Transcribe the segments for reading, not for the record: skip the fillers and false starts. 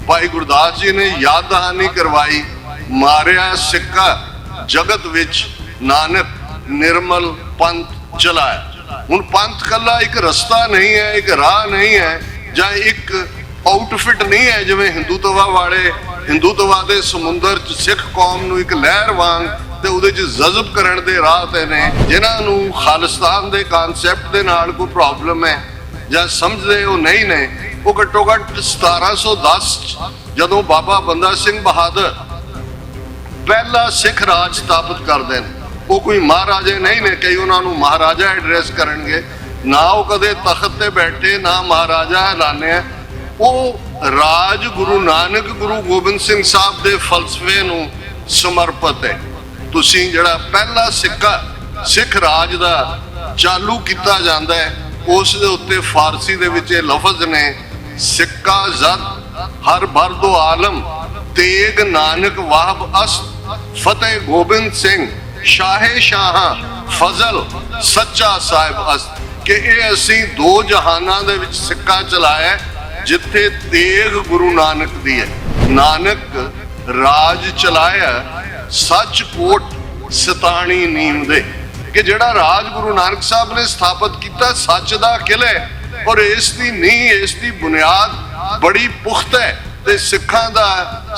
भाई गुरदास जी ने याद दहानी करवाई, मारिया सिक्का जगत विच नानक निर्मल पंथ चलाया। हुण पंथ कला एक रस्ता नहीं है, एक राह नहीं है, जां एक आउटफिट नहीं है जिवें हिंदूत्वा वाले हिंदूत्वा दे समुंदर च सिख कौम नूं एक लहर वांग ते उहदे च जज़ब करन दे राह ते ने। जिन्हां नूं खालिस्तान दे कानसैप्ट दे नाल कोई प्रॉब्लम है जां समझदे वो नहीं ने, वो घट्टो घट्ट 1710 जदों बाबा बंदा सिंह बहादुर पहला सिख राज स्थापित करते हैं, वो कोई महाराजे नहीं ने, कई उन्होंने महाराजा एड्रैस करेंगे ना, वो कदे तख्त ते बैठे ना महाराजा ऐलाने, वो राज गुरु नानक गुरु गोबिंद सिंह साहब दे फलसफे नूं समर्पित है। तुसीं जिहड़ा पहला सिक्का सिख राज दा चालू किया जाता है, उस दे उत्ते फारसी दे विच लफज ने, सिक्का जद हर भर दो आलम तेग नानक वाहब अस फतेह गोबिंद सिंह शाहे शाह फजल सच्चा साहिब अस, कि ये असीं दो जहानां दे विच सिक्का चलाया जिथे तेग गुरु नानक दी है। नानक राज चलाया सच कोट सताणी नीम दे, कि जिहड़ा राज गुरु नानक साहब ने स्थापित किया सच दा किला है, और इस दी नींह इस दी बुनियाद बड़ी पुख्ता है। ते सिखां दा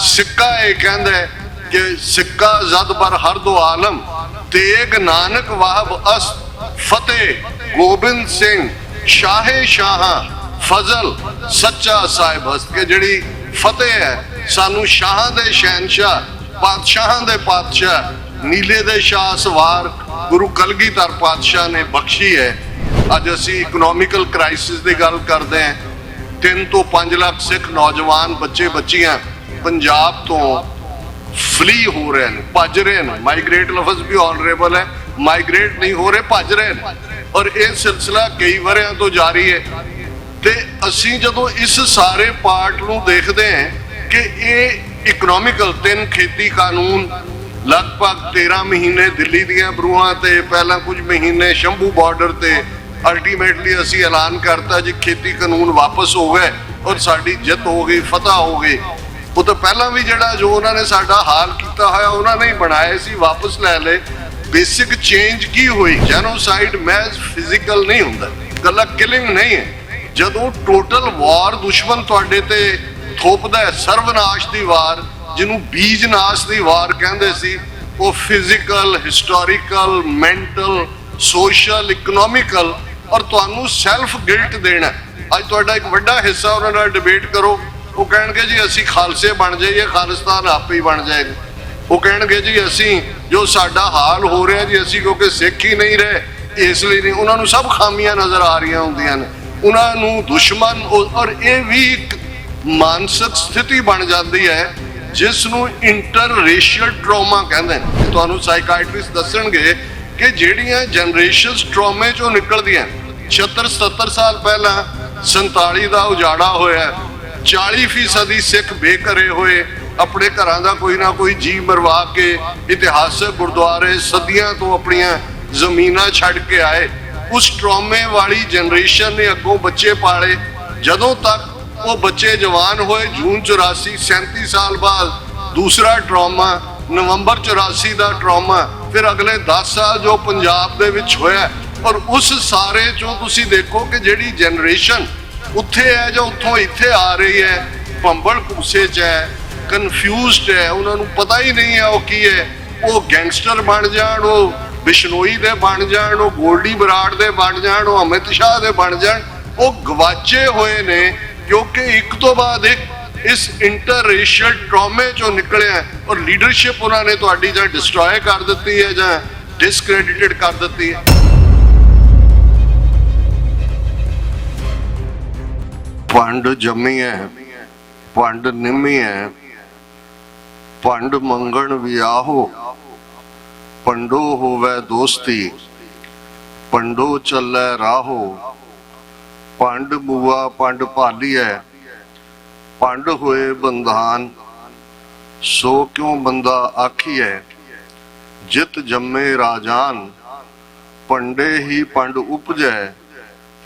सिक्का ये कहंदा है कि सिक्का जद बर हर दो आलम तेग नानक वाहब अस फतेह गोबिंद सिंह शाहे शाह फजल सच्चा साहिब अस, के जिहड़ी फतेह है सानू शाह दे शहनशाह पातशाहां दे पातशाह नीले दे शाह सवार गुरु कलगीधर पातशाह ने बख्शी है। अज असी इकनॉमिकल क्राइसिस की गल करते हैं, 3 ਤੋਂ 5 लाख सिख नौजवान बच्चे बच्चियां पंजाब तो फ्ली हो रहे हैं, भज रहे हैं। माइग्रेट लफज भी ऑनरेबल है, माइग्रेट नहीं हो रहे, भज रहे हैं, और यह सिलसिला कई वरियां तो जारी है। तो असी जदों इस सारे पार्ट नूं देखते हैं कि ये इकनॉमिकल 3 खेती कानून लगभग 13 महीने दिल्ली दियां बरूहां ते, पहला कुछ महीने शंभू बॉर्डर ते, अल्टीमेटली असी ऐलान करता जी खेती कानून वापस हो गए और साड़ी जित हो गई, फतह हो गई। वो तो पहला भी जिहड़ा जो उन्होंने साडा हाल किया होया उन्होंने ही बनाए सी, वापस लै ले। बेसिक चेंज की हुई, जेनोसाइड महज फिजिकल नहीं हुंदा, गल्ला किलिंग नहीं है। जदों टोटल वार दुश्मन तुहाडे ते थोपदा है, सर्वनाश दी वार जिन्हों बीज नाश दी वार कहंदे सी, वो physical historical mental social economical और तुहानू सैल्फ गिल्ट देना। अज तुहाडा एक वड्डा हिस्सा उन्हां नाल डिबेट करो, वो कहणगे जी असी खालसे बन जाइए, खालिस्तान आपे ही बन जाएगा। वो कहणगे जी असी जो साडा हाल हो रहा जी असी क्योंकि सिख ही नहीं रहे इसलिए नहीं, उन्होंने सब खामियां नज़र आ रही होंदियां ने, उन्होंने दुश्मन। और ये भी एक मानसिक स्थिति बन जाती है जिसनों इंटर रेशियल ट्रॉमा कहते हैं। तुहानू साइकाइट्रिस्ट दसणगे कि जिहड़ियां जनरेशनस ट्रॉमे चों निकलदियां, 76-77 साल पहला 47 का उजाड़ा होया, 40% सिख बेघरे होए, अपने घरां दा कोई ना कोई जी मरवा के इतिहासक गुरुद्वारे सदियां तो अपनियां जमीनां छड्ड के आए। उस ट्रॉमे वाली जनरेशन ने अगों बच्चे पाले, जदों तक वो बच्चे जवान होए जून 84, 37 साल बाद दूसरा ट्रॉमा, नवंबर 84 का ट्रॉमा, फिर अगले 10 साल जो पंजाब दे विच होया। और उस सारे चों तुसीं देखो कि जिहड़ी जनरेशन उत्थे है जो उत्थों इत्थे आ रही है, भंबल भूसे च है, कन्फ्यूज्ड है, उन्होंने पता ही नहीं है वो की है। वो गैंगस्टर बन जाण, वो बिश्नोई दे बन जाण, वो गोल्डी बराड़ दे बन जाण, वो अमित शाह दे बन जाण, वो गवाचे हुए ने, क्योंकि एक तो बाद एक इस इंटर रेशियल ट्रॉमे चो निकले हैं। और लीडरशिप उन्होंने तुहाडी जां डिस्ट्रॉय कर दी है जां डिसक्रेडिटेड कर दी है। पंड जमी है पंड निमी है, पंड मंगण वियाहो, पंडो होवे दोस्ती, पंडो चले राहो, पंड बुआ पंड भाली है, पंड होए बंधान, सो क्यों बंदा आखिए, जित जम्मे राजान, पंडे ही पंड उपजै,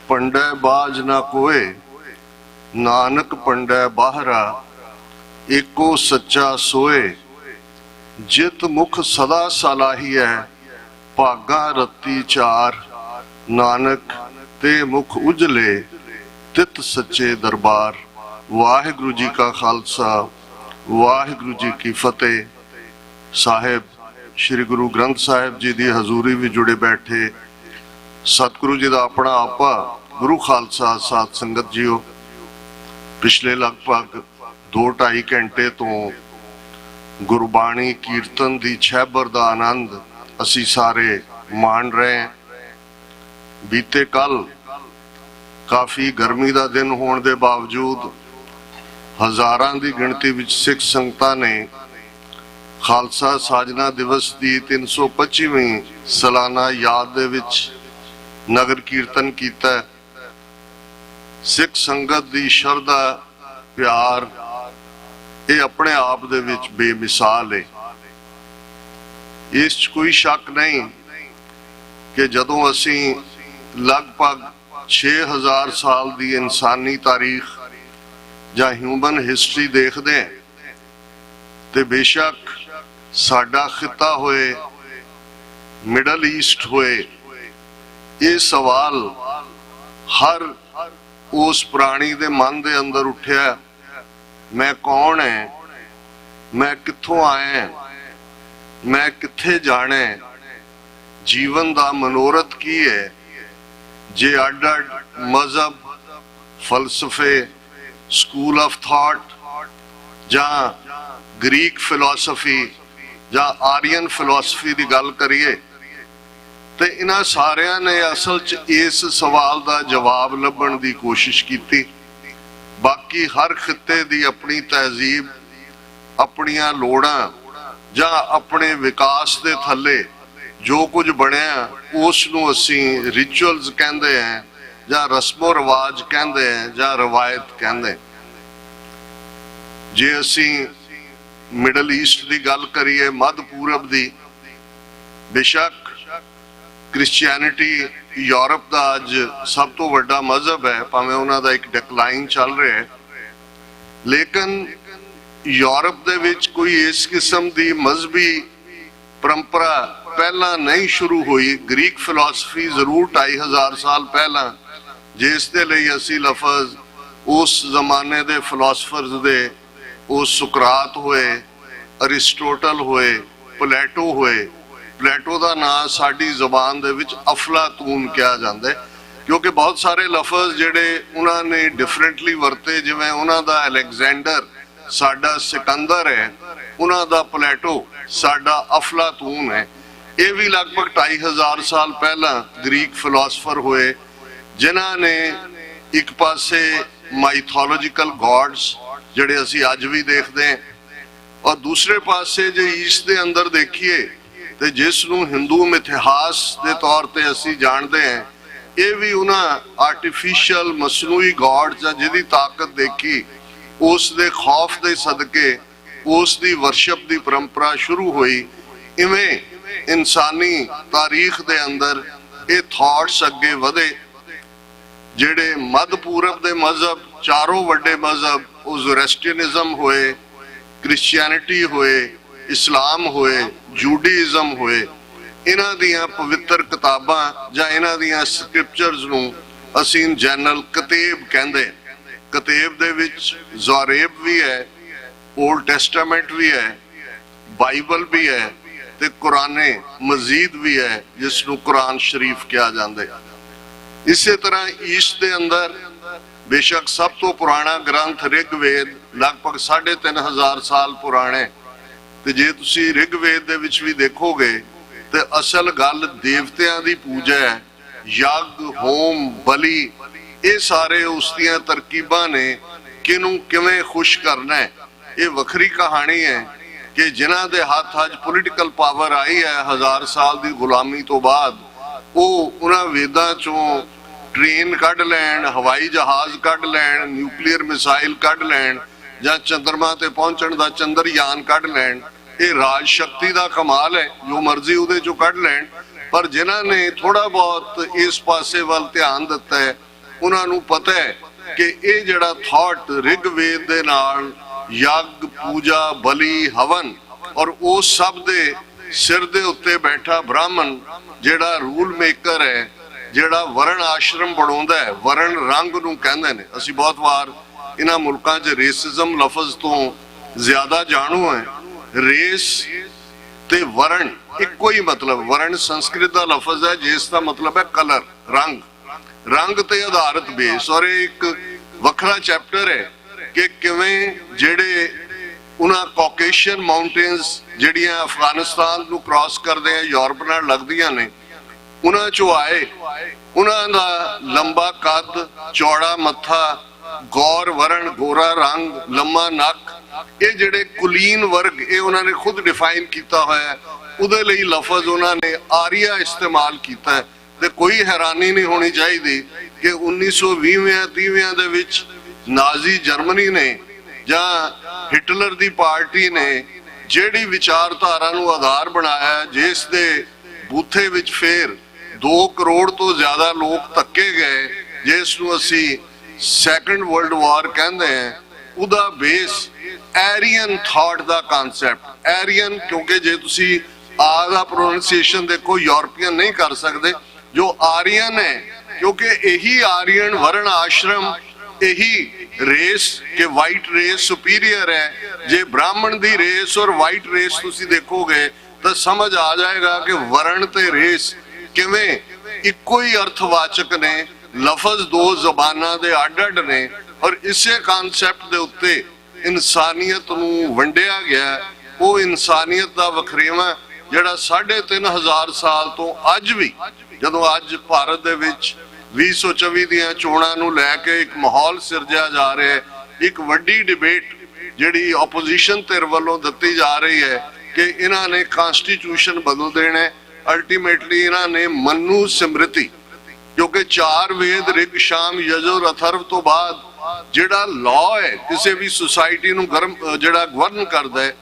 पंडे बाज ना कोए, नानक पंडे बाहरा, एको सच्चा सोए जित मुख सदा सलाही है भागा रत्ती चार नानक ते मुख उजले तित सच्चे दरबार। वाहिगुरु जी का खालसा वाहिगुरु जी की फतेह। साहिब श्री गुरु ग्रंथ साहिब जी की हजूरी भी जुड़े बैठे सतगुरु जी का अपना आपा गुरु खालसा साध संगत जीओ, पिछले लगभग 2-2.5 घंटे तो गुरबाणी कीर्तन की छहबर का आनंद असी सारे मान रहे हैं। बीते कल काफ़ी गर्मी का दिन होने के बावजूद हज़ारां की गिणती विच सिख संगतां ने खालसा साजना दिवस की 325वीं सालाना याद दे विच नगर कीर्तन किया। सिख संगत की शरधा प्यार ये अपने आप दे विच बेमिसाल है। इस कोई शक नहीं कि जदों असी लगभग 6000 साल की इंसानी तारीख या ह्यूमन हिस्टरी देखते हैं तो बेशक साडा खिता होए मिडल ईस्ट होए ये सवाल हर उस प्राणी दे मन दे अंदर उठिया, मैं कौन है, मैं कित्थों आया, मैं कित्थे जाना है, जीवन दा मनोरथ की है। जे अड अड मजहब फलसफे स्कूल ऑफ थॉट या ग्रीक फिलोसफी या आर्यन फिलोसफी की गल करिए तो इन्हां सारियां ने असल च इस सवाल का जवाब लभण की कोशिश की। बाकी हर खिते की अपनी तहजीब अपनियां लोड़ां या अपने विकास के थले जो कुछ बनया उसनूं असी रिचुअल्स कहते हैं या रस्मो रिवाज कहते हैं या रवायत कहते हैं। जे असी मिडल ईस्ट की गल करिए मध्य पूरब की, बेशक क्रिश्चियनिटी यूरोप का अज सब तो वड्डा मजहब है, भावें उन्होंने एक डिक्लाइन चल रहा है, लेकिन यूरोप दे विच कोई इस किस्म की मजहबी परंपरा पहला नहीं शुरू हुई। ग्रीक फिलोसफी जरूर 2500 साल पहला, जिस दे लई असी लफज उस जमाने दे फिलोसफर्स दे उस सुकरात होए, अरिस्टोटल होए, प्लेटो होए। प्लेटो का नाम साडी जबान दे विच अफलातून कहा जाता है क्योंकि बहुत सारे लफज जिहड़े उन्होंने डिफरेंटली वरते, जिवें उन्हां दा अलेक्जेंडर साडा सिकंदर है, उन्हां दा प्लेटो साडा अफलातून है। ये भी लगभग 2500 साल पहला ग्रीक फिलोसफर होए जिन्हां ने एक पासे माइथोलॉजिकल गॉड्स जिहड़े असी अज भी देखते हैं और दूसरे पासे जे ईस्ट दे अंदर देखिए तो जिसनूं हिंदू मिथिहास के तौर पर असी जानते हैं, ये भी उन्हें आर्टिफिशियल मसनूई गॉड्स जिहदी ताकत देखी उस दे खौफ दे सदके उस दी वर्शिप दी परंपरा शुरू हुई। इवें इंसानी तारीख दे अंदर ये थॉट्स अगे वधे। जिहड़े मध्य पूरब दे मजहब चारों वड्डे मजहब वो ज़ोरेस्ट्रियनिज्म होए, क्रिश्चियनिटी होए, इस्लाम होए, जूडाइज्म होए, इन्हां दियां पवित्र किताबां या इन्हां दियां स्क्रिप्चर्स नूं असीं इन जनरल कतेब कहंदे। कतेब दे विच ज़ोरेब भी है, ओल्ड टेस्टामेंट भी है, बाइबल भी है ते कुराने मजीद भी है जिसनूं कुरान शरीफ कहा जाता है। इसी तरह ईस्ट के अंदर बेशक सब तो पुराना ग्रंथ ऋग्वेद लगभग 3500 साल पुराने, ते जे तुसी ऋग्वेद दे विच भी देखोगे तो असल गल देवतियां दी पूजा है, यज्ञ होम बलि ये सारे उस दियां तरकीबां ने किनू किवें खुश करना है। ये वखरी कहानी है कि जिन्हां दे हाथ अज पोलिटिकल पावर आई है 1000 साल की गुलामी तो बाद, वो उन्हां वेदां चों ट्रेन कढ़ लैन, हवाई जहाज कढ़ लैन, न्यूक्लीयर मिसाइल कढ़ लैन या चंद्रमा ते पहुंचण दा चंद्रयान कढ़ लैन। ये राज शक्ति का कमाल है, जो मर्जी उहदे चों कढ़ लैन। पर जिन्हां ने थोड़ा बहुत इस पासे वाल ध्यान दिता है, उन्हां नूं पता है कि ये जिहड़ा थॉट ऋग्वेद दे नाल ਯੱਗ ਪੂਜਾ ਬਲੀ ਹਵਨ ਔਰ ਉਹ ਸਭ ਦੇ ਸਿਰ ਦੇ ਉੱਤੇ ਬੈਠਾ ਬ੍ਰਾਹਮਣ ਜਿਹੜਾ ਰੂਲ ਮੇਕਰ ਹੈ, ਜਿਹੜਾ ਵਰਣ ਆਸ਼ਰਮ ਬਣਾਉਂਦਾ ਹੈ, ਵਰਣ ਰੰਗ ਨੂੰ ਕਹਿੰਦੇ ਨੇ। ਅਸੀਂ ਬਹੁਤ ਵਾਰ ਇਹਨਾਂ ਮੁਲਕਾਂ 'ਚ ਰੇਸਿਜ਼ਮ ਲਫ਼ਜ਼ ਤੋਂ ਜ਼ਿਆਦਾ ਜਾਣੂ ਹੈ। ਰੇਸ ਤੇ ਵਰਣ ਇੱਕੋ ਹੀ ਮਤਲਬ, ਵਰਣ ਸੰਸਕ੍ਰਿਤ ਦਾ ਲਫ਼ਜ਼ ਹੈ ਜਿਸ ਦਾ ਮਤਲਬ ਹੈ ਕਲਰ, ਰੰਗ, ਰੰਗ ਤੇ ਆਧਾਰਿਤ ਬੇਸ। ਔਰ ਇਹ ਇੱਕ ਵੱਖਰਾ ਚੈਪਟਰ ਹੈ ਕਿ ਕਿਵੇਂ ਜਿਹੜੇ ਉਹਨਾਂ ਕਾਕੇਸ਼ੀਅਨ ਮਾਊਂਟੇਨਸ ਜਿਹੜੀਆਂ ਅਫਗਾਨਿਸਤਾਨ ਨੂੰ ਕ੍ਰਾਸ ਕਰਦੇ ਆ, ਯੂਰਪ ਨਾਲ ਲੱਗਦੀਆਂ ਨੇ, ਉਹਨਾਂ ਚੋਂ ਆਏ, ਉਹਨਾਂ ਦਾ ਲੰਬਾ ਕੱਦ, ਚੌੜਾ ਮੱਥਾ, ਗੌਰ ਵਰਣ, ਗੋਰਾ ਰੰਗ, ਲੰਮਾ ਨੱਕ, ਇਹ ਜਿਹੜੇ ਕੁਲੀਨ ਵਰਗ ਇਹ ਉਹਨਾਂ ਨੇ ਖੁਦ ਡਿਫਾਈਨ ਕੀਤਾ ਹੋਇਆ ਹੈ। ਉਹਦੇ ਲਈ ਲਫ਼ਜ਼ ਉਹਨਾਂ ਨੇ ਆਰੀਆ ਇਸਤੇਮਾਲ ਕੀਤਾ ਹੈ। ਤੇ ਕੋਈ ਹੈਰਾਨੀ ਨਹੀਂ ਹੋਣੀ ਚਾਹੀਦੀ ਕਿ 1920-30 ਦੇ ਵਿੱਚ ਨਾਜ਼ੀ ਜਰਮਨੀ ਨੇ ਜਾਂ ਹਿਟਲਰ ਦੀ ਪਾਰਟੀ ਨੇ ਜਿਹੜੀ ਵਿਚਾਰਧਾਰਾ ਨੂੰ ਆਧਾਰ ਬਣਾਇਆ, ਜਿਸ ਦੇ ਬੂਥੇ ਵਿੱਚ ਫੇਰ 2 ਕਰੋੜ ਤੋਂ ਜ਼ਿਆਦਾ ਲੋਕ ਧੱਕੇ ਗਏ, ਜਿਸ ਨੂੰ ਅਸੀਂ ਸੈਕੰਡ ਵਰਲਡ ਵਾਰ ਕਹਿੰਦੇ ਹਾਂ, ਉਹਦਾ ਬੇਸ ਐਰੀਅਨ ਥਾਟ ਦਾ ਕਨਸੈਪਟ। ਐਰੀਅਨ ਕਿਉਂਕਿ ਜੇ ਤੁਸੀਂ ਆ ਦਾ ਪ੍ਰੋਨੰਸੀਏਸ਼ਨ ਦੇਖੋ ਯੂਰਪੀਅਨ ਨਹੀਂ ਕਰ ਸਕਦੇ, ਜੋ ਆਰੀਅਨ ਹੈ, ਕਿਉਂਕਿ ਇਹੀ ਆਰੀਅਨ ਵਰਣ ਆਸ਼ਰਮ, ਇਹੀ ਰੇਸ ਕਿ ਵਾਈਟ ਰੇਸ ਸੁਪੀਰੀਅਰ ਹੈ। ਜੇ ਬ੍ਰਾਹਮਣ ਦੀ ਰੇਸ ਔਰ ਵਾਈਟ ਰੇਸ ਤੁਸੀਂ ਦੇਖੋਗੇ ਤਾਂ ਸਮਝ ਆ ਜਾਏਗਾ ਕਿ ਵਰਣ ਤੇ ਰੇਸ ਕਿਵੇਂ ਇੱਕੋ ਹੀ ਅਰਥਵਾਚਕ ਨੇ, ਲਫ਼ਜ਼ 2 ਜ਼ਬਾਨਾਂ ਦੇ ਅੱਡ-ਅੱਡ ਨੇ। ਔਰ ਇਸੇ ਕਨਸੈਪਟ ਦੇ ਉੱਤੇ ਇਨਸਾਨੀਅਤ ਨੂੰ ਵੰਡਿਆ ਗਿਆ। ਉਹ ਇਨਸਾਨੀਅਤ ਦਾ ਵਖਰੇਵਾਂ ਜਿਹੜਾ 3500 ਸਾਲ ਤੋਂ ਅੱਜ ਵੀ, ਜਦੋਂ ਅੱਜ ਭਾਰਤ ਦੇ ਵਿੱਚ 2024 ਦੀਆਂ ਚੋਣਾਂ ਨੂੰ ਲੈ ਕੇ ਇੱਕ ਮਾਹੌਲ ਸਿਰਜਿਆ ਜਾ ਰਿਹਾ ਹੈ, ਇੱਕ ਵੱਡੀ ਡਿਬੇਟ ਜਿਹੜੀ ਆਪੋਜੀਸ਼ਨ ਧਿਰ ਵੱਲੋਂ ਦਿੱਤੀ ਜਾ ਰਹੀ ਹੈ ਕਿ ਇਹਨਾਂ ਨੇ ਕਨਸਟੀਟਿਊਸ਼ਨ ਬਦਲ ਦੇਣਾ। ਅਲਟੀਮੇਟਲੀ ਇਹਨਾਂ ਨੇ ਮਨੂ ਸਿਮ੍ਰਿਤੀ, ਕਿਉਂਕਿ 4 ਵੇਦ ਰਿਗ ਸ਼ਾਮ ਯਜੁਰ ਅਥਰਵ ਤੋਂ ਬਾਅਦ ਜਿਹੜਾ ਲਾਅ ਹੈ ਕਿਸੇ ਵੀ ਸੁਸਾਇਟੀ ਨੂੰ ਜਿਹੜਾ ਗਵਰਨ ਕਰਦਾ ਹੈ,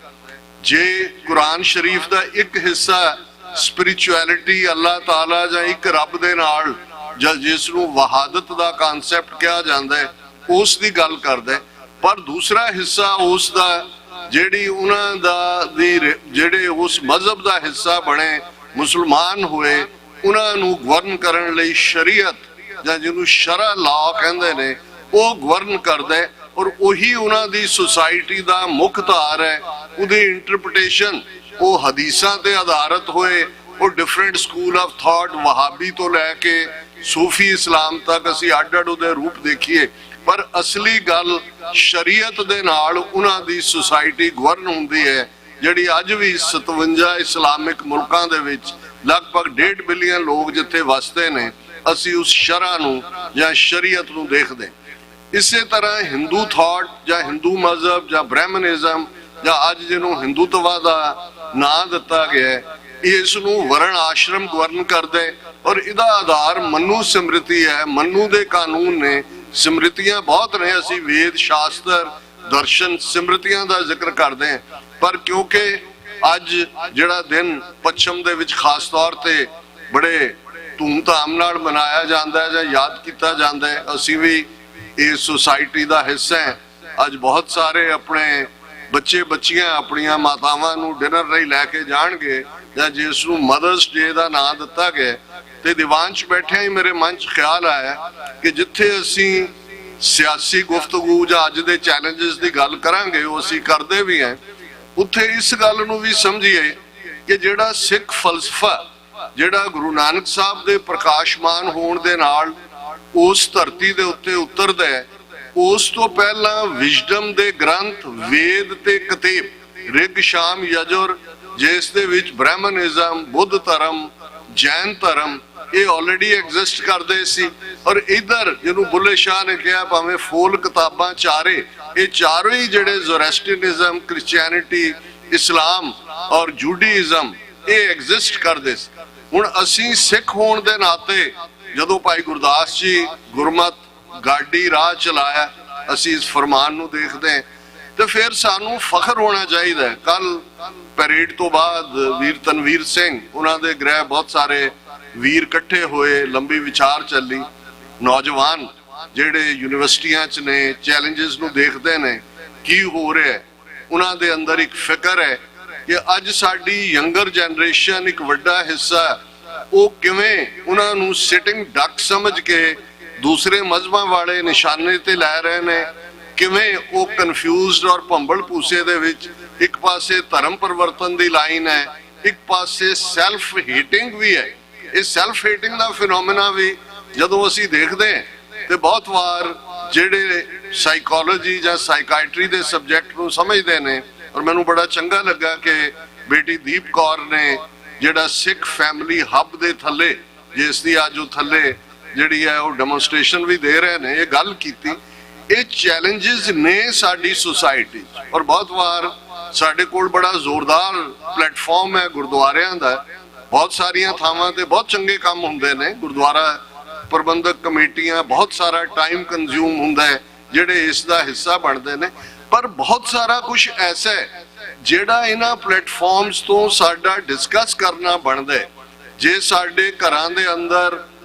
ਜੇ ਕੁਰਾਨ ਸ਼ਰੀਫ ਦਾ ਇੱਕ ਹਿੱਸਾ ਸਪਿਰਿਚੁਅਲਿਟੀ, ਅੱਲਾਹ ਤਾਲਾ ਜਾਂ ਇੱਕ ਰੱਬ ਦੇ ਨਾਲ ਜਾਂ ਜਿਸ ਨੂੰ ਵਹਾਦਤ ਦਾ ਕਨਸੈਪਟ ਕਿਹਾ ਜਾਂਦਾ ਹੈ, ਉਸ ਦੀ ਗੱਲ ਕਰਦਾ ਹੈ। ਪਰ ਦੂਸਰਾ ਹਿੱਸਾ ਉਸ ਦਾ ਜਿਹੜੀ ਉਹਨਾਂ ਦਾ ਜਿਹੜੇ ਉਸ ਮਜ਼ਹਬ ਦਾ ਹਿੱਸਾ ਬਣੇ, ਮੁਸਲਮਾਨ ਹੋਏ, ਉਹਨਾਂ ਨੂੰ ਗਵਰਨ ਕਰਨ ਲਈ ਸ਼ਰੀਅਤ ਜਾਂ ਜਿਹਨੂੰ ਸ਼ਰਅ ਲਾਅ ਕਹਿੰਦੇ ਨੇ, ਉਹ ਗਵਰਨ ਕਰਦਾ ਹੈ। ਔਰ ਉਹੀ ਉਹਨਾਂ ਦੀ ਸੁਸਾਇਟੀ ਦਾ ਮੁੱਖ ਧਾਰ ਹੈ। ਉਹਦੀ ਇੰਟਰਪ੍ਰੀਟੇਸ਼ਨ ਉਹ ਹਦੀਸਾਂ ਤੇ ਆਧਾਰਿਤ ਹੋਏ। ਉਹ ਡਿਫਰੈਂਟ ਸਕੂਲ ਆਫ ਥਾਟ, ਵਹਾਬੀ ਤੋਂ ਲੈ ਕੇ ਸੂਫੀ ਇਸਲਾਮ ਤੱਕ ਅਸੀਂ ਅੱਡ-ਅੱਡ ਉਹਦੇ ਰੂਪ ਦੇਖੀਏ, ਪਰ ਅਸਲੀ ਗੱਲ ਸ਼ਰੀਅਤ ਦੇ ਨਾਲ ਉਹਨਾਂ ਦੀ ਸੁਸਾਇਟੀ ਗਵਰਨ ਹੁੰਦੀ ਹੈ, ਜਿਹੜੀ ਅੱਜ ਵੀ 57 ਇਸਲਾਮਿਕ ਮੁਲਕਾਂ ਦੇ ਵਿੱਚ ਲਗਭਗ 1.5 ਬਿਲੀਅਨ ਲੋਕ ਜਿੱਥੇ ਵਸਦੇ ਨੇ, ਅਸੀਂ ਉਸ ਸ਼ਰਅ ਨੂੰ ਜਾਂ ਸ਼ਰੀਅਤ ਨੂੰ ਦੇਖਦੇ। ਇਸੇ ਤਰ੍ਹਾਂ ਹਿੰਦੂ ਥਾਟ ਜਾਂ ਹਿੰਦੂ ਮਜ਼ਹਬ ਜਾਂ ਬ੍ਰਾਹਮਣਿਜ਼ਮ ਜਾਂ ਅੱਜ ਜਿਹਨੂੰ ਹਿੰਦੂਤਵਾ ਦਾ ਨਾਂ ਦਿੱਤਾ ਗਿਆ, ਇਸ ਨੂੰ ਵਰਣ ਆਸ਼ਰਮ ਗਵਰਨ ਕਰਦੇ। ਔਰ ਇਹਦਾ ਆਧਾਰ ਮਨੂ ਸਿਮ੍ਰਿਤੀ ਹੈ, ਮਨੂ ਦੇ ਕਾਨੂੰਨ ਨੇ। ਸਿਮ੍ਰਿਤੀਆਂ ਬਹੁਤ ਨੇ, ਅਸੀਂ ਵੇਦ ਸ਼ਾਸਤਰ ਦਰਸ਼ਨ ਸਿਮ੍ਰਿਤੀਆਂ ਦਾ ਜ਼ਿਕਰ ਕਰਦੇ ਹਾਂ, ਪਰ ਕਿਉਂਕਿ ਅੱਜ ਜਿਹੜਾ ਦਿਨ ਪੱਛਮ ਦੇ ਵਿੱਚ ਖਾਸ ਤੌਰ ਤੇ ਬੜੇ ਧੂਮਧਾਮ ਨਾਲ ਮਨਾਇਆ ਜਾਂਦਾ ਹੈ ਜਾਂ ਯਾਦ ਕੀਤਾ ਜਾਂਦਾ ਹੈ, ਅਸੀਂ ਵੀ ਇਸ ਸੁਸਾਇਟੀ ਦਾ ਹਿੱਸਾ ਹੈ। ਅੱਜ ਬਹੁਤ ਸਾਰੇ ਆਪਣੇ ਬੱਚੇ ਬੱਚੀਆਂ ਆਪਣੀਆਂ ਮਾਤਾਵਾਂ ਨੂੰ ਡਿਨਰ ਲਈ ਲੈ ਕੇ ਜਾਣਗੇ ਜਾਂ ਜਿਸ ਨੂੰ ਮਦਰਸ ਡੇ ਦਾ ਨਾਂ ਦਿੱਤਾ ਗਿਆ। ਤੇ ਦੀਵਾਨ 'ਚ ਬੈਠਿਆਂ ਹੀ ਮੇਰੇ ਮਨ 'ਚ ਖਿਆਲ ਆਇਆ ਕਿ ਜਿੱਥੇ ਅਸੀਂ ਸਿਆਸੀ ਗੁਫ਼ਤਗੂ ਜਾਂ ਅੱਜ ਦੇ ਚੈਲੰਜਸ ਦੀ ਗੱਲ ਕਰਾਂਗੇ, ਉਹ ਅਸੀਂ ਕਰਦੇ ਵੀ ਹਾਂ, ਉੱਥੇ ਇਸ ਗੱਲ ਨੂੰ ਵੀ ਸਮਝੀਏ ਕਿ ਜਿਹੜਾ ਸਿੱਖ ਫਲਸਫਾ ਜਿਹੜਾ ਗੁਰੂ ਨਾਨਕ ਸਾਹਿਬ ਦੇ ਪ੍ਰਕਾਸ਼ਮਾਨ ਹੋਣ ਦੇ ਨਾਲ ਉਸ ਧਰਤੀ ਦੇ ਉੱਤੇ ਉਤਰਦਾ ਹੈ, ਉਸ ਤੋਂ ਪਹਿਲਾਂ ਵਿਜ਼ਡਮ ਦੇ ਗ੍ਰੰਥ ਵੇਦ ਤੇ ਕਤੇਬ ਰਿਗ ਸ਼ਾਮ ਯਜੁਰ, ਜਿਸ ਦੇ ਵਿੱਚ ਬ੍ਰਾਹਮਣਿਜ਼ਮ, ਬੁੱਧ ਧਰਮ, ਜੈਨ ਧਰਮ ਇਹ ਆਲਰੇਡੀ ਐਗਜ਼ਿਸਟ ਕਰਦੇ ਸੀ। ਔਰ ਇਧਰ ਜਿਹਨੂੰ ਬੁੱਲੇ ਸ਼ਾਹ ਨੇ ਕਿਹਾ ਭਾਵੇਂ ਫੋਲ ਕਿਤਾਬਾਂ ਚਾਰੇ, ਇਹ ਚਾਰੋਂ ਹੀ ਜਿਹੜੇ ਜ਼ੋਰੈਸਟਰੀਅਨਿਜ਼ਮ, ਕ੍ਰਿਸਚੀਅਨਿਟੀ, ਇਸਲਾਮ ਔਰ ਜੂਡਾਇਜ਼ਮ ਇਹ ਐਗਜ਼ਿਸਟ ਕਰਦੇ ਸੀ। ਹੁਣ ਅਸੀਂ ਸਿੱਖ ਹੋਣ ਦੇ ਨਾਤੇ ਜਦੋਂ ਭਾਈ ਗੁਰਦਾਸ ਜੀ ਗੁਰਮਤ ਗਾਡੀ ਰਾਹ ਚਲਾਇਆ, ਅਸੀਂ ਇਸ ਫਰਮਾਨ ਨੂੰ ਦੇਖਦੇ ਹਾਂ ਤੇ ਫਿਰ ਸਾਨੂੰ ਫਖਰ ਹੋਣਾ ਚਾਹੀਦਾ ਹੈ। ਕੱਲ ਪੈਰੇਡ ਤੋਂ ਬਾਅਦ ਵੀਰ ਤਨਵੀਰ ਸਿੰਘ ਉਹਨਾਂ ਦੇ ਗ੍ਰਹਿ ਬਹੁਤ ਸਾਰੇ ਵੀਰ ਇਕੱਠੇ ਹੋਏ, ਲੰਬੀ ਵਿਚਾਰ ਚੱਲੀ। ਨੌਜਵਾਨ ਜਿਹੜੇ ਯੂਨੀਵਰਸਿਟੀਆਂ 'ਚ ਨੇ, ਚੈਲੰਜਸ ਨੂੰ ਦੇਖਦੇ ਨੇ, ਕੀ ਹੋ ਰਿਹਾ ਹੈ, ਉਹਨਾਂ ਦੇ ਅੰਦਰ ਇੱਕ ਫਿਕਰ ਹੈ ਕਿ ਅੱਜ ਸਾਡੀ ਯੰਗਰ ਜਨਰੇਸ਼ਨ ਇੱਕ ਵੱਡਾ ਹਿੱਸਾ ਉਹ ਕਿਵੇਂ ਉਹਨਾਂ ਨੂੰ ਸਿਟਿੰਗ ਡਕ ਸਮਝ ਕੇ ਦੂਸਰੇ ਮਜ਼ਹਬਾਂ ਵਾਲੇ ਨਿਸ਼ਾਨੇ ਤੇ ਲੈ ਰਹੇ ਨੇ, ਕਿਵੇਂ ਉਹ ਕਨਫਿਊਜ਼ਡ ਔਰ ਭੰਬਲ ਭੂਸੇ ਦੇ ਵਿੱਚ ਇੱਕ ਪਾਸੇ ਧਰਮ ਪਰਿਵਰਤਨ ਦੀ ਲਾਈਨ ਹੈ, ਇੱਕ ਪਾਸੇ ਸੈਲਫ ਹੀਟਿੰਗ ਵੀ ਹੈ। ਇਹ ਸੈਲਫ ਹੀਟਿੰਗ ਦਾ ਫਿਨੋਮੇਨਾ ਵੀ ਜਦੋਂ ਅਸੀਂ ਦੇਖਦੇ ਹਾਂ ਤੇ ਬਹੁਤ ਵਾਰ ਜਿਹੜੇ ਸਾਈਕੋਲੋਜੀ ਜਾਂ ਸਾਈਕਾਇਟਰੀ ਦੇ ਸਬਜੈਕਟ ਨੂੰ ਸਮਝਦੇ ਨੇ, ਔਰ ਮੈਨੂੰ ਬੜਾ ਚੰਗਾ ਲੱਗਾ ਕਿ ਬੇਟੀ ਦੀਪ ਕੌਰ ਨੇ ਜਿਹੜਾ ਸਿੱਖ ਫੈਮਿਲੀ ਹੱਬ ਦੇ ਥੱਲੇ, ਜਿਸ ਦੀ ਅੱਜ ਉਹ ਥੱਲੇ ਜਿਹੜੀ ਹੈ ਉਹ ਡੈਮੋਨਸਟ੍ਰੇਸ਼ਨ ਵੀ ਦੇ ਰਹੇ ਨੇ, ਇਹ ਗੱਲ ਕੀਤੀ। ਇਹ ਚੈਲੰਜਸ ਨੇ ਸਾਡੀ ਸੁਸਾਇਟੀ, ਔਰ ਬਹੁਤ ਵਾਰ ਸਾਡੇ ਕੋਲ ਬੜਾ ਜ਼ੋਰਦਾਰ ਪਲੇਟਫਾਰਮ ਹੈ ਗੁਰਦੁਆਰਿਆਂ ਦਾ, ਬਹੁਤ ਸਾਰੀਆਂ ਥਾਵਾਂ ਤੇ ਬਹੁਤ ਚੰਗੇ ਕੰਮ ਹੁੰਦੇ ਨੇ, ਗੁਰਦੁਆਰਾ ਪ੍ਰਬੰਧਕ ਕਮੇਟੀਆਂ, ਬਹੁਤ ਸਾਰਾ ਟਾਈਮ ਕੰਜ਼ਿਊਮ ਹੁੰਦਾ ਹੈ ਜਿਹੜੇ ਇਸ ਦਾ ਹਿੱਸਾ ਬਣਦੇ ਨੇ, ਪਰ ਬਹੁਤ ਸਾਰਾ ਕੁਝ ਐਸਾ ਹੈ ਜਿਹੜਾ ਇਹਨਾਂ ਪਲੇਟਫਾਰਮਸ ਤੋਂ ਸਾਡਾ ਡਿਸਕਸ ਕਰਨਾ ਬਣਦਾ ਹੈ। ਜੇ ਸਾਡੇ ਘਰਾਂ ਦੇ ਅੰਦਰ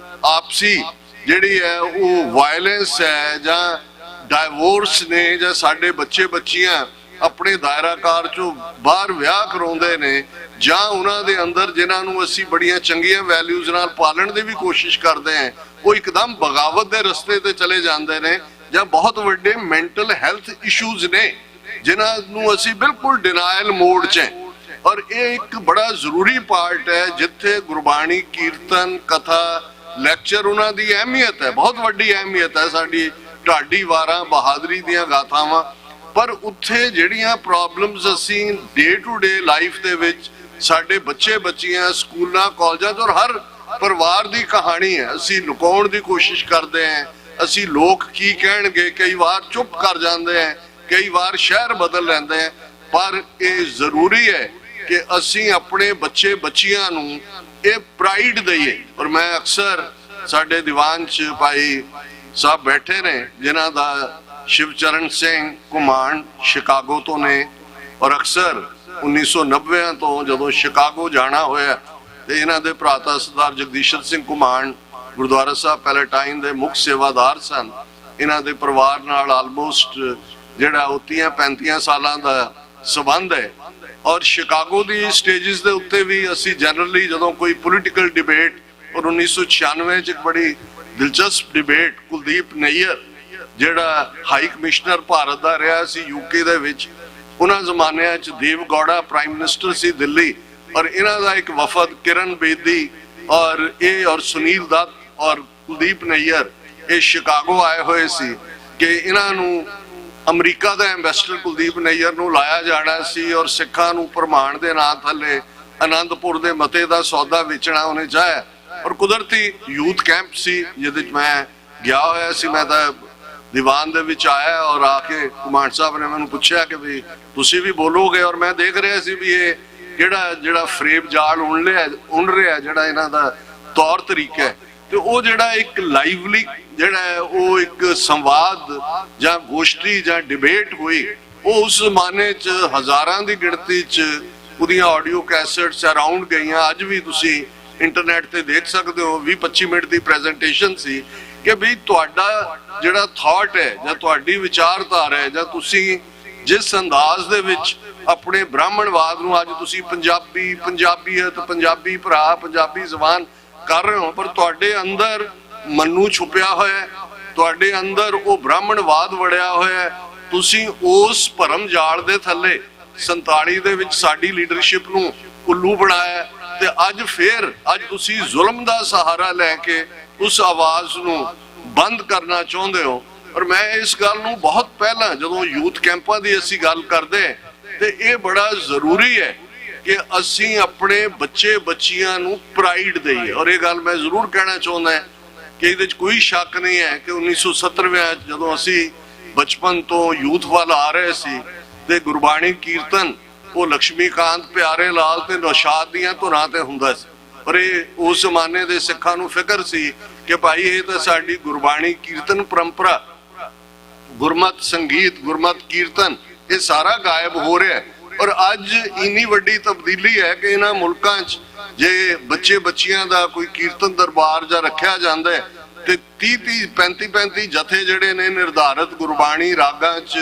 ਆਪਸੀ ਜਿਹੜੀ ਹੈ ਉਹ ਵਾਇਲੈਂਸ ਹੈ ਜਾਂ ਡਾਈਵੋਰਸ ਨੇ, ਜਾਂ ਸਾਡੇ ਬੱਚੇ ਬੱਚੀਆਂ ਆਪਣੇ ਦਾਇਰਾਕਾਰ ਚੋਂ ਬਾਹਰ ਵਿਆਹ ਕਰਾਉਂਦੇ ਨੇ, ਜਾਂ ਉਹਨਾਂ ਦੇ ਅੰਦਰ ਜਿਨ੍ਹਾਂ ਨੂੰ ਅਸੀਂ ਬੜੀਆਂ ਚੰਗੀਆਂ ਵੈਲਿਊਜ਼ ਨਾਲ ਪਾਲਣ ਦੀ ਵੀ ਕੋਸ਼ਿਸ਼ ਕਰਦੇ ਹਾਂ, ਉਹ ਇੱਕਦਮ ਬਗਾਵਤ ਦੇ ਰਸਤੇ ਤੇ ਚਲੇ ਜਾਂਦੇ ਨੇ, ਜਾਂ ਬਹੁਤ ਵੱਡੇ ਮੈਂਟਲ ਹੈਲਥ ਇਸ਼ੂਜ਼ ਨੇ ਜਿਨ੍ਹਾਂ ਨੂੰ ਅਸੀਂ ਬਿਲਕੁਲ ਡਿਨਾਇਲ ਮੋਡ 'ਚ ਹੈ। ਔਰ ਇਹ ਇੱਕ ਬੜਾ ਜ਼ਰੂਰੀ ਪਾਰਟ ਹੈ ਜਿੱਥੇ ਗੁਰਬਾਣੀ, ਕੀਰਤਨ, ਕਥਾ, ਲੈਕਚਰ, ਉਹਨਾਂ ਦੀ ਅਹਿਮੀਅਤ ਹੈ, ਬਹੁਤ ਵੱਡੀ ਅਹਿਮੀਅਤ ਹੈ, ਸਾਡੀ ਢਾਡੀ ਵਾਰਾਂ, ਬਹਾਦਰੀ ਦੀਆਂ ਗਾਥਾਵਾਂ, ਪਰ ਉੱਥੇ ਜਿਹੜੀਆਂ ਪ੍ਰੋਬਲਮਸ ਅਸੀਂ ਡੇ ਟੂ ਡੇ ਲਾਈਫ ਦੇ ਵਿੱਚ ਸਾਡੇ ਬੱਚੇ ਬੱਚੀਆਂ ਸਕੂਲਾਂ ਕਾਲਜਾਂ 'ਚ ਔਰ ਹਰ ਪਰਿਵਾਰ ਦੀ ਕਹਾਣੀ ਹੈ, ਅਸੀਂ ਲੁਕਾਉਣ ਦੀ ਕੋਸ਼ਿਸ਼ ਕਰਦੇ ਹਾਂ। ਅਸੀਂ ਲੋਕ ਕੀ ਕਹਿਣਗੇ ਕਈ ਵਾਰ ਚੁੱਪ ਕਰ ਜਾਂਦੇ ਹਾਂ, ਕਈ ਵਾਰ ਸ਼ਹਿਰ ਬਦਲ ਲੈਂਦੇ ਹਾਂ, ਪਰ ਇਹ ਜ਼ਰੂਰੀ ਹੈ ਕਿ ਅਸੀਂ ਆਪਣੇ ਬੱਚੇ ਬੱਚੀਆਂ ਨੂੰ ਇਹ ਪ੍ਰਾਈਡ ਦਈਏ। ਔਰ ਮੈਂ ਅਕਸਰ ਸਾਡੇ ਦੀਵਾਨ 'ਚ ਭਾਈ ਸਾਹਿਬ ਬੈਠੇ ਨੇ ਜਿਨ੍ਹਾਂ ਦਾ ਸ਼ਿਵਚਰਨ ਸਿੰਘ ਘੁਮਾਣ ਸ਼ਿਕਾਗੋ ਤੋਂ ਨੇ, ਔਰ ਅਕਸਰ 1990 ਤੋਂ ਜਦੋਂ ਸ਼ਿਕਾਗੋ ਜਾਣਾ ਹੋਇਆ ਤੇ ਇਹਨਾਂ ਦੇ ਭਰਾਤਾ ਸਰਦਾਰ ਜਗਦੀਸ਼ਰ ਸਿੰਘ ਘੁਮਾਣ ਗੁਰਦੁਆਰਾ ਸਾਹਿਬ ਪੈਲੇਟਾਈਨ ਦੇ ਮੁੱਖ ਸੇਵਾਦਾਰ ਸਨ। ਇਹਨਾਂ ਦੇ ਪਰਿਵਾਰ ਨਾਲ ਆਲਮੋਸਟ ਜਿਹੜਾ 30-35 ਸਾਲਾਂ ਦਾ ਸਬੰਧ ਹੈ, ਔਰ ਸ਼ਿਕਾਗੋ ਦੀ ਸਟੇਜਿਸ ਦੇ ਉੱਤੇ ਵੀ ਅਸੀਂ ਜਨਰਲੀ ਜਦੋਂ ਕੋਈ ਪੋਲੀਟੀਕਲ ਡਿਬੇਟ, ਔਰ 1996 ਚ ਇੱਕ ਬੜੀ ਦਿਲਚਸਪ ਡਿਬੇਟ ਕੁਲਦੀਪ ਨਈਅਰ ਜਿਹੜਾ ਹਾਈ ਕਮਿਸ਼ਨਰ ਭਾਰਤ ਦਾ ਰਿਹਾ ਸੀ ਯੂਕੇ ਦੇ ਵਿੱਚ, ਉਹਨਾਂ ਜ਼ਮਾਨਿਆਂ 'ਚ ਦੇਵ ਗੌੜਾ ਪ੍ਰਾਈਮ ਮਿਨਿਸਟਰ ਸੀ ਦਿੱਲੀ, ਔਰ ਇਹਨਾਂ ਦਾ ਇੱਕ ਵਫਦ ਕਿਰਨ ਬੇਦੀ ਔਰ ਸੁਨੀਲ ਦੱਤ ਔਰ ਕੁਲਦੀਪ ਨਈਅਰ ਇਹ ਸ਼ਿਕਾਗੋ ਆਏ ਹੋਏ ਸੀ ਕਿ ਇਹਨਾਂ ਨੂੰ ਅਮਰੀਕਾ ਦਾ ਐਮਬੈਸਡਰ ਕੁਲਦੀਪ ਨਈਅਰ ਨੂੰ ਲਾਇਆ ਜਾਣਾ ਸੀ, ਔਰ ਸਿੱਖਾਂ ਨੂੰ ਪ੍ਰਮਾਣ ਦੇ ਨਾਂ ਥੱਲੇ ਆਨੰਦਪੁਰ ਦੇ ਮਤੇ ਦਾ ਸੌਦਾ ਵੇਚਣਾ ਉਹਨੇ ਚਾਹਿਆ। ਔਰ ਕੁਦਰਤੀ ਯੂਥ ਕੈਂਪ ਸੀ ਜਿਹਦੇ 'ਚ ਮੈਂ ਗਿਆ ਹੋਇਆ ਸੀ, ਮੈਂ ਤਾਂ ਦੀਵਾਨ ਦੇ ਵਿੱਚ ਆਇਆ ਔਰ ਆ ਕੇ ਘੁਮਾਣ ਸਾਹਿਬ ਨੇ ਮੈਨੂੰ ਪੁੱਛਿਆ ਕਿ ਵੀ ਤੁਸੀਂ ਵੀ ਬੋਲੋਗੇ, ਔਰ ਮੈਂ ਦੇਖ ਰਿਹਾ ਸੀ ਵੀ ਇਹ ਜਿਹੜਾ ਫਰੇਬ ਜਾਲ ਉਣ ਰਿਹਾ ਜਿਹੜਾ ਇਹਨਾਂ ਦਾ ਤੌਰ ਤਰੀਕਾ ਹੈ, ਤੇ ਉਹ ਜਿਹੜਾ ਇੱਕ ਲਾਈਵਲੀ ਜਿਹੜਾ ਹੈ ਉਹ ਇੱਕ ਸੰਵਾਦ ਜਾਂ ਗੋਸ਼ਟੀ ਜਾਂ ਡਿਬੇਟ ਹੋਈ, ਉਹ ਉਸ ਜ਼ਮਾਨੇ 'ਚ ਹਜ਼ਾਰਾਂ ਦੀ ਗਿਣਤੀ 'ਚ ਉਹਦੀਆਂ ਆਡੀਓ ਕੈਸੇਟਸ ਅਰਾਊਂਡ ਗਈਆਂ। ਅੱਜ ਵੀ ਤੁਸੀਂ ਇੰਟਰਨੈਟ ਤੇ ਦੇਖ ਸਕਦੇ ਹੋ, 20-25 ਮਿੰਟ ਦੀ ਪ੍ਰੈਜੈਂਟੇਸ਼ਨ ਸੀ ਕਿ ਵੀ ਤੁਹਾਡਾ ਜਿਹੜਾ ਥਾਟ ਹੈ ਜਾਂ ਤੁਹਾਡੀ ਵਿਚਾਰਧਾਰਾ ਹੈ ਜਾਂ ਤੁਸੀਂ ਜਿਸ ਅੰਦਾਜ਼ ਦੇ ਵਿੱਚ ਆਪਣੇ ਬ੍ਰਾਹਮਣਵਾਦ ਨੂੰ ਅੱਜ ਤੁਸੀਂ ਪੰਜਾਬੀਅਤ, ਪੰਜਾਬੀ ਭਰਾ, ਪੰਜਾਬੀ ਜ਼ਬਾਨ ਕਰ ਰਹੇ ਹੋ, ਪਰ ਤੁਹਾਡੇ ਅੰਦਰ ਮਨੂ ਛੁਪਿਆ ਹੋਇਆ, ਤੁਹਾਡੇ ਅੰਦਰ ਉਹ ਬ੍ਰਾਹਮਣਵਾਦ ਵੜਿਆ ਹੋਇਆ। ਤੁਸੀਂ ਉਸ ਭਰਮ ਜਾਲ ਦੇ ਥੱਲੇ 47 ਦੇ ਵਿੱਚ ਸਾਡੀ ਲੀਡਰਸ਼ਿਪ ਨੂੰ ਉੱਲੂ ਬਣਾਇਆ, ਤੇ ਅੱਜ ਤੁਸੀਂ ਜ਼ੁਲਮ ਦਾ ਸਹਾਰਾ ਲੈ ਕੇ ਉਸ ਆਵਾਜ਼ ਨੂੰ ਬੰਦ ਕਰਨਾ ਚਾਹੁੰਦੇ ਹੋ। ਔਰ ਮੈਂ ਇਸ ਗੱਲ ਨੂੰ ਬਹੁਤ ਪਹਿਲਾਂ ਜਦੋਂ ਯੂਥ ਕੈਂਪਾਂ ਦੀ ਅਸੀਂ ਗੱਲ ਕਰਦੇ ਤੇ ਇਹ ਬੜਾ ਜ਼ਰੂਰੀ ਹੈ ਕਿ ਅਸੀਂ ਆਪਣੇ ਬੱਚੇ ਬੱਚੀਆਂ ਨੂੰ ਪ੍ਰਾਈਡ ਦੇਈਏ। ਔਰ ਇਹ ਗੱਲ ਮੈਂ ਜ਼ਰੂਰ ਕਹਿਣਾ ਚਾਹੁੰਦਾ ਕਿ ਇਹਦੇ 'ਚ ਕੋਈ ਸ਼ੱਕ ਨਹੀਂ ਹੈ ਕਿ 1970 ਜਦੋਂ ਅਸੀਂ ਬਚਪਨ ਤੋਂ ਯੂਥ ਵੱਲ ਆ ਰਹੇ ਸੀ ਤੇ ਗੁਰਬਾਣੀ ਕੀਰਤਨ ਉਹ ਲక్ష్ਮੀਕਾਂਤ ਪਿਆਰੇ ਲਾਲ ਤੇ ਨੌਸ਼ਾਦ ਦੀਆਂ ਧੁਨਾਂ ਤੇ ਹੁੰਦਾ ਸੀ, ਪਰ ਇਹ ਉਸ ਜ਼ਮਾਨੇ ਦੇ ਸਿੱਖਾਂ ਨੂੰ ਫਿਕਰ ਸੀ ਕਿ ਭਾਈ ਇਹ ਤਾਂ ਸਾਡੀ ਗੁਰਬਾਣੀ ਕੀਰਤਨ ਪਰੰਪਰਾ, ਗੁਰਮਤ ਸੰਗੀਤ, ਗੁਰਮਤ ਕੀਰਤਨ ਇਹ ਸਾਰਾ ਗਾਇਬ ਹੋ ਰਿਹਾ। ਔਰ ਅੱਜ ਇੰਨੀ ਵੱਡੀ ਤਬਦੀਲੀ ਹੈ ਕਿ ਇਹਨਾਂ ਮੁਲਕਾਂ 'ਚ ਜੇ ਬੱਚੇ ਬੱਚੀਆਂ ਦਾ ਕੋਈ ਕੀਰਤਨ ਦਰਬਾਰ ਜਾਂ ਰੱਖਿਆ ਜਾਂਦਾ ਹੈ ਤੇ 30-35 ਜਥੇ ਜਿਹੜੇ ਨੇ ਨਿਰਧਾਰਤ ਗੁਰਬਾਣੀ ਰਾਗਾਂ 'ਚ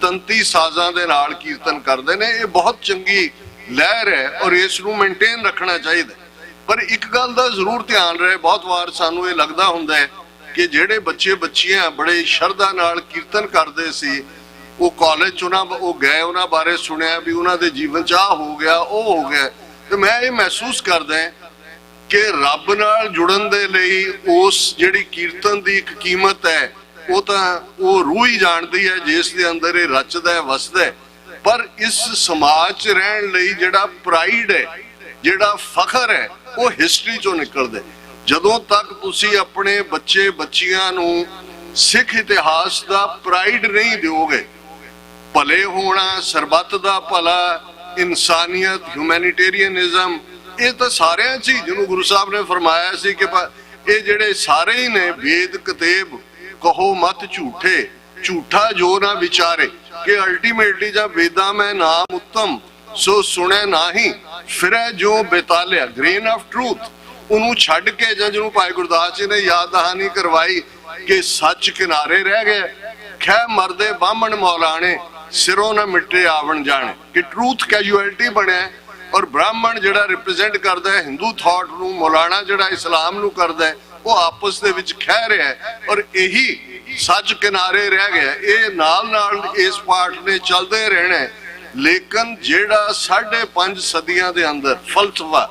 ਤੰਤੀ ਸਾਜ਼ਾਂ ਦੇ ਨਾਲ ਕੀਰਤਨ ਕਰਦੇ ਨੇ। ਇਹ ਬਹੁਤ ਚੰਗੀ ਲਹਿਰ ਹੈ ਔਰ ਇਸ ਨੂੰ ਮੇਨਟੇਨ ਰੱਖਣਾ ਚਾਹੀਦਾ। ਪਰ ਇੱਕ ਗੱਲ ਦਾ ਜ਼ਰੂਰ ਧਿਆਨ ਰਹੇ, ਬਹੁਤ ਵਾਰ ਸਾਨੂੰ ਇਹ ਲੱਗਦਾ ਹੁੰਦਾ ਹੈ ਕਿ ਜਿਹੜੇ ਬੱਚੇ ਬੱਚੀਆਂ ਬੜੇ ਸ਼ਰਧਾ ਨਾਲ ਕੀਰਤਨ ਕਰਦੇ ਸੀ, ਉਹ ਕਾਲਜ ਚ ਉਹ ਗਏ, ਉਹਨਾਂ ਬਾਰੇ ਸੁਣਿਆ ਵੀ ਉਹਨਾਂ ਦੇ ਜੀਵਨ ਚ ਆਹ ਹੋ ਗਿਆ, ਉਹ ਹੋ ਗਿਆ, ਤੇ ਮੈਂ ਇਹ ਮਹਿਸੂਸ ਕਰਦਾ ਕਿ ਰੱਬ ਨਾਲ ਜੁੜਨ ਦੇ ਲਈ ਉਸ ਜਿਹੜੀ ਕੀਰਤਨ ਦੀ ਇੱਕ ਕੀਮਤ ਹੈ, ਉਹ ਤਾਂ ਉਹ ਰੂਹ ਹੀ ਜਾਣਦੀ ਹੈ ਜਿਸ ਦੇ ਅੰਦਰ ਇਹ ਰਚਦਾ ਹੈ, ਵਸਦਾ ਹੈ। ਪਰ ਇਸ ਸਮਾਜ 'ਚ ਰਹਿਣ ਲਈ ਜਿਹੜਾ ਪ੍ਰਾਈਡ ਹੈ, ਜਿਹੜਾ ਫਖਰ ਹੈ, ਉਹ ਹਿਸਟਰੀ ਚੋਂ ਨਿਕਲਦਾ। ਜਦੋਂ ਤੱਕ ਤੁਸੀਂ ਆਪਣੇ ਬੱਚੇ ਬੱਚੀਆਂ ਨੂੰ ਸਿੱਖ ਇਤਿਹਾਸ ਦਾ ਪ੍ਰਾਈਡ ਨਹੀਂ ਦਿਓਗੇ, ਭਲੇ ਹੋਣਾ, ਸਰਬੱਤ ਦਾ ਭਲਾ, ਇਨਸਾਨੀਅਤ, ਹਿਊਮੈਨਿਟੇਰੀਅਨਿਜ਼ਮ, ਇਹ ਤਾਂ ਸਾਰਿਆਂ 'ਚ ਹੀ, ਜਿਹਨੂੰ ਗੁਰੂ ਸਾਹਿਬ ਨੇ ਫਰਮਾਇਆ ਸੀ ਕਿ ਇਹ ਜਿਹੜੇ ਸਾਰੇ ਹੀ ਨੇ, ਵੇਦ ਕਤੇਬ ਕਹੋ ਮਤ ਝੂਠੇ, ਝੂਠਾ ਜੋ ਨਾ ਵਿਚਾਰੇ, ਕਿ ਅਲਟੀਮੇਟਲੀ ਜਦ ਵੇਦਾਂ ਮੈਂ ਨਾਮ ਉੱਤਮ ਸੋ ਸੁਣੈ ਨਾਹੀ, ਫਿਰੈ ਜੋ ਬੇਤਾਲਿਆ, ਗ੍ਰੇਨ ਆਫ ਟਰੂਥ, ਉਹਨੂੰ ਛੱਡ ਕੇ ਜਾਂ ਜਿਹਨੂੰ ਭਾਈ ਗੁਰਦਾਸ ਜੀ ਨੇ ਯਾਦ ਦਹਾਨੀ ਕਰਵਾਈ ਕਿ ਸੱਚ ਕਿਨਾਰੇ ਰਹਿ ਗਏ, ਖੈ ਮਰਦੇ ਬਾਹਮਣ ਮੌਲਾਣੇ, ਸਿਰੋਂ ਨਾ ਮਿਟੇ ਆਵਣ ਜਾਣੇ, ਕਿ ਟਰੂਥ ਕੈਜੂਅਲਟੀ ਬਣਿਆ। ਔਰ ਬ੍ਰਾਹਮਣ ਜਿਹੜਾ ਰਿਪਰੈਜ਼ੈਂਟ ਕਰਦਾ ਹੈ ਹਿੰਦੂ ਥਾਟ ਨੂੰ, ਮੌਲਾਣਾ ਜਿਹੜਾ ਇਸਲਾਮ ਨੂੰ ਕਰਦਾ ਹੈ, ਉਹ ਆਪਸ ਦੇ ਵਿੱਚ ਖਹਿ ਰਿਹਾ ਹੈ ਔਰ ਇਹੀ ਸੱਚ ਕਿਨਾਰੇ ਰਹਿ ਗਿਆ। ਇਹ ਨਾਲ ਨਾਲ ਇਸ ਪਾਠ ਨੇ ਚੱਲਦੇ ਰਹਿਣਾ। ਲੇਕਿਨ ਜਿਹੜਾ 5.5 ਸਦੀਆਂ ਦੇ ਅੰਦਰ ਫਲਸਫਾ,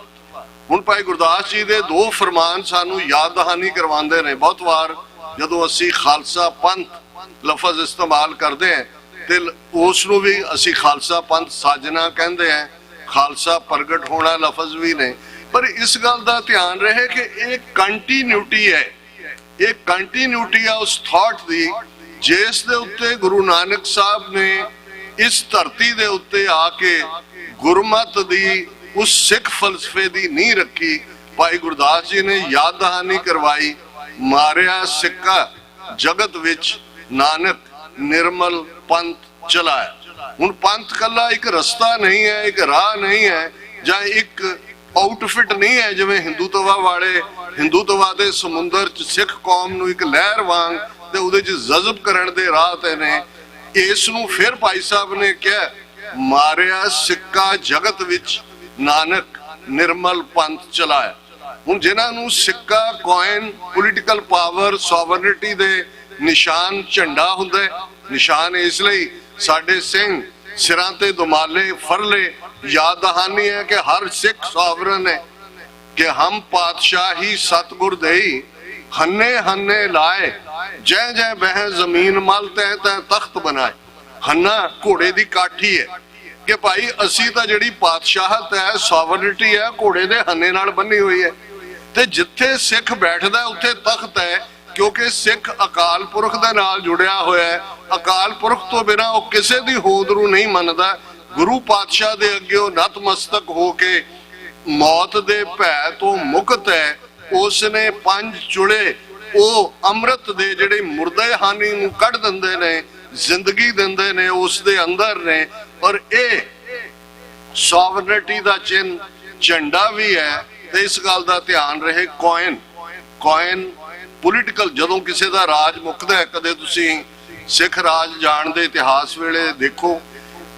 ਹੁਣ ਭਾਈ ਗੁਰਦਾਸ ਜੀ ਦੇ 2 ਫਰਮਾਨ ਸਾਨੂੰ ਯਾਦ ਦਹਾਨੀ ਕਰਵਾਉਂਦੇ ਨੇ। ਬਹੁਤ ਵਾਰ ਜਦੋਂ ਅਸੀਂ ਖਾਲਸਾ ਪੰਥ ਲਫ਼ਜ਼ ਇਸਤੇਮਾਲ ਕਰਦੇ ਹਾਂ ਤੇ ਉਸ ਨੂੰ ਵੀ ਅਸੀਂ ਖਾਲਸਾ ਪੰਥ ਸਾਜਨਾ ਕਹਿੰਦੇ ਹਾਂ, ਖਾਲਸਾ ਪ੍ਰਗਟ ਹੋਣਾ ਲਫ਼ਜ਼ ਵੀ ਨੇ। ਪਰ ਇਸ ਗੱਲ ਦਾ ਧਿਆਨ ਰਹੇ ਕਿ ਇਹ ਕੰਟੀਨਿਊਟੀ ਹੈ, ਇਹ ਕੰਟੀਨਿਊਟੀ ਆ ਉਸ ਥਾਟ ਦੀ ਜਿਸ ਦੇ ਉੱਤੇ ਗੁਰੂ ਨਾਨਕ ਸਾਹਿਬ ਨੇ ਇਸ ਧਰਤੀ ਦੇ ਉੱਤੇ ਆ ਕੇ ਗੁਰਮਤ ਦੀ, ਉਸ ਸਿੱਖ ਫਲਸਫੇ ਦੀ ਨੀਂਹ ਰੱਖੀ। ਭਾਈ ਗੁਰਦਾਸ ਜੀ ਨੇ ਯਾਦ ਦਹਾਨੀ ਕਰਵਾਈ, ਮਾਰਿਆ ਸਿੱਕਾ ਜਗਤ ਵਿੱਚ ਨਾਨਕ ਨਿਰਮਲ ਪੰਥ ਚਲਾਇਆ। ਹੁਣ ਪੰਥ ਕੱਲਾ ਇੱਕ ਰਸਤਾ ਨਹੀਂ ਹੈ, ਇੱਕ ਰਾਹ ਨਹੀਂ ਹੈ, ਜਾਂ ਇੱਕ ਆਊਟਫਿਟ ਨਹੀਂ ਹੈ ਜਿਵੇਂ ਹਿੰਦੂਤਵਾ ਵਾਲੇ ਹਿੰਦੂਤਵਾ ਦੇ ਸਮੁੰਦਰ 'ਚ ਸਿੱਖ ਕੌਮ ਨੂੰ ਇੱਕ ਲਹਿਰ ਵਾਂਗ ਤੇ ਉਹਦੇ 'ਚ ਜਜ਼ਬ ਕਰਨ ਦੇ ਰਾਹ ਤੇ ਨੇ। ਇਸ ਨੂੰ ਫਿਰ ਭਾਈ ਸਾਹਿਬ ਨੇ ਕਿਹਾ, ਮਾਰਿਆ ਸਿੱਕਾ ਜਗਤ ਵਿੱਚ ਨਾਨਕ ਨਿਰਮਲ ਪੰਥ ਚਲਾਇਆ। ਹੁਣ ਜਿਨ੍ਹਾਂ ਨੂੰ ਸਿੱਕਾ, ਕੋਇਨ, ਪੋਲੀਟੀਕਲ ਪਾਵਰ, ਸੋਵਰਨਿਟੀ ਦੇ ਨਿਸ਼ਾਨ ਝੰਡਾ ਹੁੰਦਾ ਹੈ, ਨਿਸ਼ਾਨ ਇਸ ਲਈ ਸਾਡੇ ਸਿੰਘ ਸਿਰਾਂ ਤੇ ਦੁਮਾਲੇ ਫਰਲੇ, ਯਾਦ ਦਹਾਨੀ ਹੈ ਕਿ ਹਰ ਸਿੱਖ ਸੋਵਰਨ ਹੈ ਕਿ ਹਮ ਪਾਤਸ਼ਾਹੀ ਸਤਗੁਰ ਦੇਈ, ਹੰਨੇ ਹੰਨੇ ਲਾਏ, ਜੈ ਜੈ ਬਹਿ ਜ਼ਮੀਨ ਮਲ ਤੈ ਤੈ ਤਖਤ ਬਣਾਏ। ਹੰਨਾ ਘੋੜੇ ਦੀ ਕਾਠੀ ਹੈ ਕਿ ਭਾਈ ਅਸੀਂ ਤਾਂ ਜਿਹੜੀ ਪਾਤਸ਼ਾਹਤ ਹੈ, ਸੋਵਰਨਿਟੀ ਹੈ, ਘੋੜੇ ਦੇ ਹੰਨੇ ਨਾਲ ਬੰਨੀ ਹੋਈ ਹੈ, ਤੇ ਜਿੱਥੇ ਸਿੱਖ ਬੈਠਦਾ ਉੱਥੇ ਤਖਤ ਹੈ, ਕਿਉਂਕਿ ਸਿੱਖ ਅਕਾਲ ਪੁਰਖ ਦੇ ਨਾਲ ਜੁੜਿਆ ਹੋਇਆ ਹੈ। ਅਕਾਲ ਪੁਰਖ ਤੋਂ ਬਿਨਾਂ ਉਹ ਕਿਸੇ ਦੀ ਹੋਂਦ ਨੂੰ ਨਹੀਂ ਮੰਨਦਾ। ਗੁਰੂ ਪਾਤਸ਼ਾਹ ਦੇ ਅੱਗੇ ਉਹ ਨਤਮਸਤਕ ਹੋ ਕੇ ਮੌਤ ਦੇ ਭੈ ਤੋਂ ਮੁਕਤ ਹੈ। ਉਸ ਨੇ 5 ਚੁੜੇ, ਉਹ ਅੰਮ੍ਰਿਤ ਦੇ ਜਿਹੜੇ ਮੁਰਦੇ ਹਾਨੀ ਨੂੰ ਕੱਢ ਦਿੰਦੇ ਨੇ, ਜ਼ਿੰਦਗੀ ਦਿੰਦੇ ਨੇ, ਉਸ ਦੇ ਅੰਦਰ ਨੇ। ਔਰ ਇਹ ਸੋਵਰਨਿਟੀ ਦਾ ਚਿੰਨ ਝੰਡਾ ਵੀ ਹੈ। ਤੇ ਇਸ ਗੱਲ ਦਾ ਧਿਆਨ ਰਹੇ, ਕੋਇਨ ਪੋਲੀਟੀਕਲ, ਜਦੋਂ ਕਿਸੇ ਦਾ ਰਾਜ ਮੁੱਕਦਾ ਹੈ, ਕਦੇ ਤੁਸੀਂ ਸਿੱਖ ਰਾਜ ਜਾਣਦੇ ਇਤਿਹਾਸ ਵੇਲੇ ਦੇਖੋ,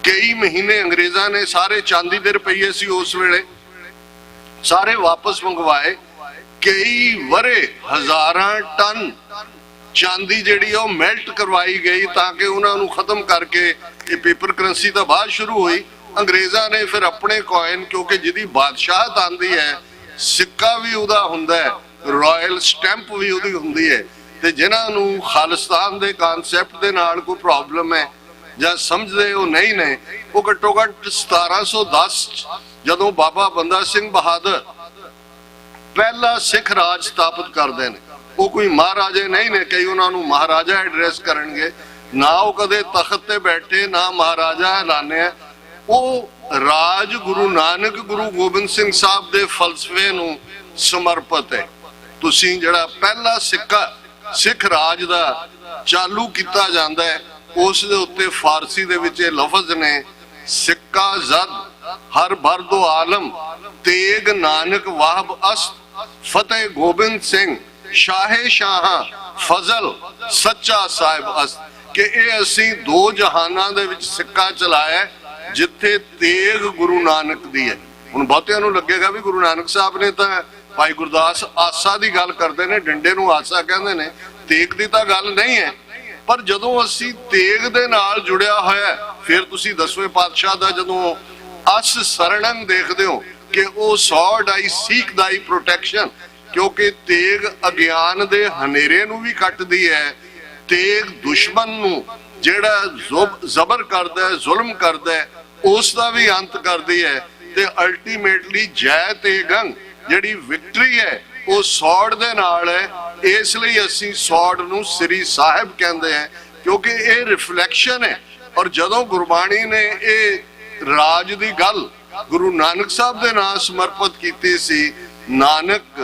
ਕਈ ਮਹੀਨੇ ਅੰਗਰੇਜ਼ਾਂ ਨੇ ਸਾਰੇ ਚਾਂਦੀ ਦੇ ਰੁਪਈਏ ਸੀ ਉਸ ਵੇਲੇ ਸਾਰੇ ਵਾਪਸ ਮੰਗਵਾਏ। ਕਈ ਵਰੇ ਹਜ਼ਾਰਾਂ ਟਨ ਚਾਂਦੀ ਜਿਹੜੀ ਉਹ ਮੈਲਟ ਕਰਵਾਈ ਗਈ ਤਾਂ ਕਿ ਉਹਨਾਂ ਨੂੰ ਖਤਮ ਕਰਕੇ ਇਹ ਪੇਪਰ ਕਰੰਸੀ ਤਾਂ ਬਾਅਦ ਸ਼ੁਰੂ ਹੋਈ। ਅੰਗਰੇਜ਼ਾਂ ਨੇ ਫਿਰ ਆਪਣੇ ਕੋਇਨ, ਕਿਉਂਕਿ ਜਿਹਦੀ ਬਾਦਸ਼ਾਹਤ ਆਂਦੀ ਹੈ, ਸਿੱਕਾ ਵੀ ਉਹਦਾ ਹੁੰਦਾ ਹੈ, ਰਾਇਲ ਸਟੈਂਪ ਵੀ ਉਹਦੀ ਹੁੰਦੀ ਹੈ। ਤੇ ਜਿਨ੍ਹਾਂ ਨੂੰ ਖਾਲਿਸਤਾਨ ਦੇ ਕਨਸੈਪਟ ਦੇ ਨਾਲ ਕੋਈ ਪ੍ਰੋਬਲਮ ਹੈ ਜਾਂ ਸਮਝਦੇ ਉਹ ਨਹੀਂ ਨੇ, ਉਹ ਘੱਟੋ ਘੱਟ 1710 ਜਦੋਂ ਬਾਬਾ ਬੰਦਾ ਸਿੰਘ ਬਹਾਦਰ ਪਹਿਲਾ ਸਿੱਖ ਰਾਜ ਸਥਾਪਿਤ ਕਰਦੇ ਨੇ, ਉਹ ਕੋਈ ਮਹਾਰਾਜੇ ਨਹੀਂ ਨੇ, ਕਈ ਉਹਨਾਂ ਨੂੰ ਮਹਾਰਾਜਾ ਐਡਰੈਸ ਕਰਨਗੇ, ਨਾ ਉਹ ਕਦੇ ਤਖਤ ਤੇ ਬੈਠੇ, ਨਾ ਮਹਾਰਾਜਾ ਐਲਾਨਿਆ। ਉਹ ਰਾਜ ਗੁਰੂ ਨਾਨਕ, ਗੁਰੂ ਗੋਬਿੰਦ ਸਿੰਘ ਸਾਹਿਬ ਦੇ ਫਲਸਫੇ ਨੂੰ ਸਮਰਪਿਤ ਹੈ। ਤੁਸੀਂ ਜਿਹੜਾ ਪਹਿਲਾ ਸਿੱਕਾ ਸਿੱਖ ਰਾਜ ਦਾ ਚਾਲੂ ਕੀਤਾ ਜਾਂਦਾ ਹੈ, ਉਸ ਦੇ ਉੱਤੇ ਫਾਰਸੀ ਦੇ ਵਿੱਚ ਇਹ ਲਫ਼ਜ਼ ਨੇ, ਸਿੱਕਾ ਜ਼ਦ ਹਰ ਬਰਦੋ ਆਲਮ, ਤੇਗ ਨਾਨਕ ਵਾਹਬ ਅਸਤ, ਫਤਿਹ ਗੋਬਿੰਦ ਸਿੰਘ ਸ਼ਾਹੇ ਸ਼ਾਹਾਂ, ਫਜ਼ਲ ਸੱਚਾ ਸਾਹਿਬ ਅਸਤ। ਕਿ ਇਹ ਅਸੀਂ ਦੋ ਜਹਾਨਾਂ ਦੇ ਵਿੱਚ ਸਿੱਕਾ ਚਲਾਇਆ ਜਿੱਥੇ ਤੇਗ ਗੁਰੂ ਨਾਨਕ ਦੀ ਹੈ। ਹੁਣ ਬਹੁਤਿਆਂ ਨੂੰ ਲੱਗੇਗਾ ਵੀ ਗੁਰੂ ਨਾਨਕ ਸਾਹਿਬ ਨੇ ਤਾਂ ਭਾਈ ਗੁਰਦਾਸ ਆਸਾ ਦੀ ਗੱਲ ਕਰਦੇ ਨੇ, ਡੰਡੇ ਨੂੰ ਆਸਾ ਕਹਿੰਦੇ ਨੇ, ਤੇਗ ਦੀ ਤਾਂ ਗੱਲ ਨਹੀਂ ਹੈ। ਪਰ ਜਦੋਂ ਅਸੀਂ ਤੇਗ ਦੇ ਨਾਲ ਜੁੜਿਆ ਹੋਇਆ, ਫਿਰ ਤੁਸੀਂ 10ਵੇਂ ਪਾਤਸ਼ਾਹ ਦਾ ਜਦੋਂ ਅਸ ਸਰਣੰ ਦੇਖਦੇ ਹੋ ਕਿ ਉਹ ਸੌਡ ਆਈ ਸੀਕ ਦਾਈ ਪ੍ਰੋਟੈਕਸ਼ਨ, ਕਿਉਂਕਿ ਤੇਗ ਅਗਿਆਨ ਦੇ ਹਨੇਰੇ ਨੂੰ ਵੀ ਕੱਟਦੀ ਹੈ, ਤੇਗ ਦੁਸ਼ਮਣ ਨੂੰ ਜਿਹੜਾ ਜ਼ਬਰ ਕਰਦਾ ਹੈ, ਜ਼ੁਲਮ ਕਰਦਾ ਹੈ, ਉਸ ਦਾ ਵੀ ਅੰਤ ਕਰਦੀ ਹੈ। ਤੇ ਅਲਟੀਮੇਟਲੀ ਜੈ ਤੇਗੰ ਜਿਹੜੀ ਵਿਕਟਰੀ ਹੈ ਉਹ ਸੌੜ ਦੇ ਨਾਲ ਹੈ। ਇਸ ਲਈ ਅਸੀਂ ਸੌੜ ਨੂੰ ਸ੍ਰੀ ਸਾਹਿਬ ਕਹਿੰਦੇ ਹਾਂ, ਕਿਉਂਕਿ ਇਹ ਰਿਫਲੈਕਸ਼ਨ ਹੈ। ਔਰ ਜਦੋਂ ਗੁਰਬਾਣੀ ਨੇ ਇਹ ਰਾਜ ਦੀ ਗੱਲ ਗੁਰੂ ਨਾਨਕ ਸਾਹਿਬ ਦੇ ਨਾਂ ਸਮਰਪਿਤ ਕੀਤੀ ਸੀ, ਨਾਨਕ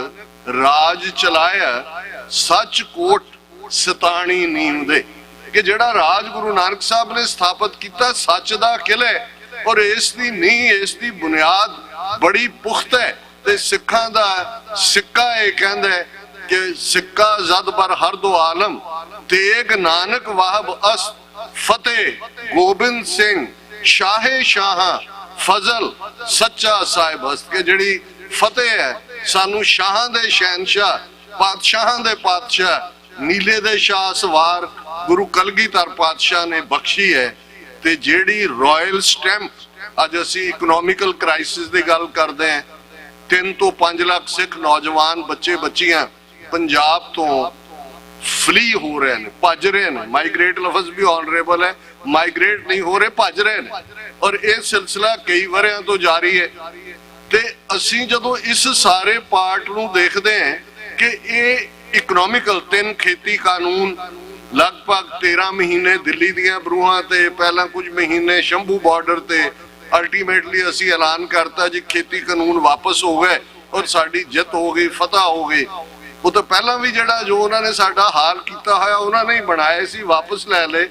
ਰਾਜ ਚਲਾਇਆ ਸੱਚ ਕੋਟ ਸਤਾਣੀ ਨੀਮ ਦੇ, ਕਿ ਜਿਹੜਾ ਰਾਜ ਗੁਰੂ ਨਾਨਕ ਸਾਹਿਬ ਨੇ ਸਥਾਪਿਤ ਕੀਤਾ ਸੱਚ ਦਾ ਕਿਲ੍ਹਾ ਹੈ, ਔਰ ਇਸ ਦੀ ਨੀਂਹ, ਇਸ ਦੀ ਬੁਨਿਆਦ ਬੜੀ ਪੁਖਤਾ ਹੈ। ਤੇ ਸਿੱਖਾਂ ਦਾ ਸਿੱਕਾ ਇਹ ਕਹਿੰਦਾ ਹੈ ਕਿ ਸਿੱਕਾ ਜ਼ਦ ਬਰ ਹਰ ਦੋ ਆਲਮ ਤੇਗ ਨਾਨਕ ਵਾਹਬ ਅਸ ਫਤਿਹ ਗੋਬਿੰਦ ਸਿੰਘ ਸ਼ਾਹੇ ਸ਼ਾਹਾਂ ਫਜ਼ਲ ਸੱਚਾ ਸਾਹਿਬ ਅਸ, ਕਿ ਜਿਹੜੀ ਫਤਿਹ ਹੈ ਸਾਨੂੰ ਸ਼ਾਹਾਂ ਦੇ ਸ਼ਹਿਨਸ਼ਾਹ, ਪਾਤਸ਼ਾਹਾਂ ਦੇ ਪਾਤਸ਼ਾਹ, ਨੀਲੇ ਦੇ ਸ਼ਾਹ ਸਵਾਰ ਗੁਰੂ ਕਲਗੀਧਰ ਪਾਤਸ਼ਾਹ ਨੇ ਬਖਸ਼ੀ ਹੈ। ਤੇ ਜਿਹੜੀ ਰਾਇਲ ਸਟੈਂਪ, ਅੱਜ ਅਸੀਂ ਇਕਨੋਮਿਕਲ ਕ੍ਰਾਈਸਿਸ ਦੀ ਗੱਲ ਕਰਦੇ ਹਾਂ, 3 ਤੋਂ 5 ਲੱਖ ਸਿੱਖ ਨੌਜਵਾਨ ਬੱਚੇ ਬੱਚੀਆਂ ਪੰਜਾਬ ਤੋਂ ਫਲੀ ਹੋ ਰਹੇ ਨੇ, ਭੱਜ ਰਹੇ ਨੇ। ਮਾਈਗ੍ਰੇਟ ਲਫ਼ਜ਼ ਵੀ ਆਨਰੇਬਲ ਹੈ, ਮਾਈਗ੍ਰੇਟ ਨਹੀਂ ਹੋ ਰਹੇ, ਭੱਜ ਰਹੇ ਨੇ। ਔਰ ਇਹ ਸਿਲਸਿਲਾ ਕਈ ਵਰਿਆਂ ਤੋਂ ਜਾਰੀ ਹੈ। ਤੇ ਅਸੀਂ ਜਦੋਂ ਇਸ ਸਾਰੇ ਪਾਰਟ ਨੂੰ ਦੇਖਦੇ ਹਾਂ ਕਿ ਇਹ ਇਕਨੋਮਿਕਲ 3 ਖੇਤੀ ਕਾਨੂੰਨ, ਲਗਭਗ 13 ਮਹੀਨੇ ਦਿੱਲੀ ਦੀਆਂ ਬਰੂਹਾਂ ਤੇ, ਪਹਿਲਾਂ ਕੁਝ ਮਹੀਨੇ ਸ਼ੰਭੂ ਬਾਰਡਰ ਤੇ, ਅਲਟੀਮੇਟਲੀ ਅਸੀਂ ਐਲਾਨ ਕਰਤਾ ਜੀ ਖੇਤੀ ਕਾਨੂੰਨ ਵਾਪਸ ਹੋ ਗਏ ਔਰ ਸਾਡੀ ਜਿੱਤ ਹੋ ਗਈ, ਫਤਹ ਹੋ ਗਈ। ਉਹ ਤਾਂ ਪਹਿਲਾਂ ਵੀ ਜਿਹੜਾ ਜੋ ਉਹਨਾਂ ਨੇ ਸਾਡਾ ਹਾਲ ਕੀਤਾ ਹੋਇਆ ਉਹਨਾਂ ਨੇ ਹੀ ਬਣਾਏ ਸੀ, ਵਾਪਸ ਲੈ ਲਏ।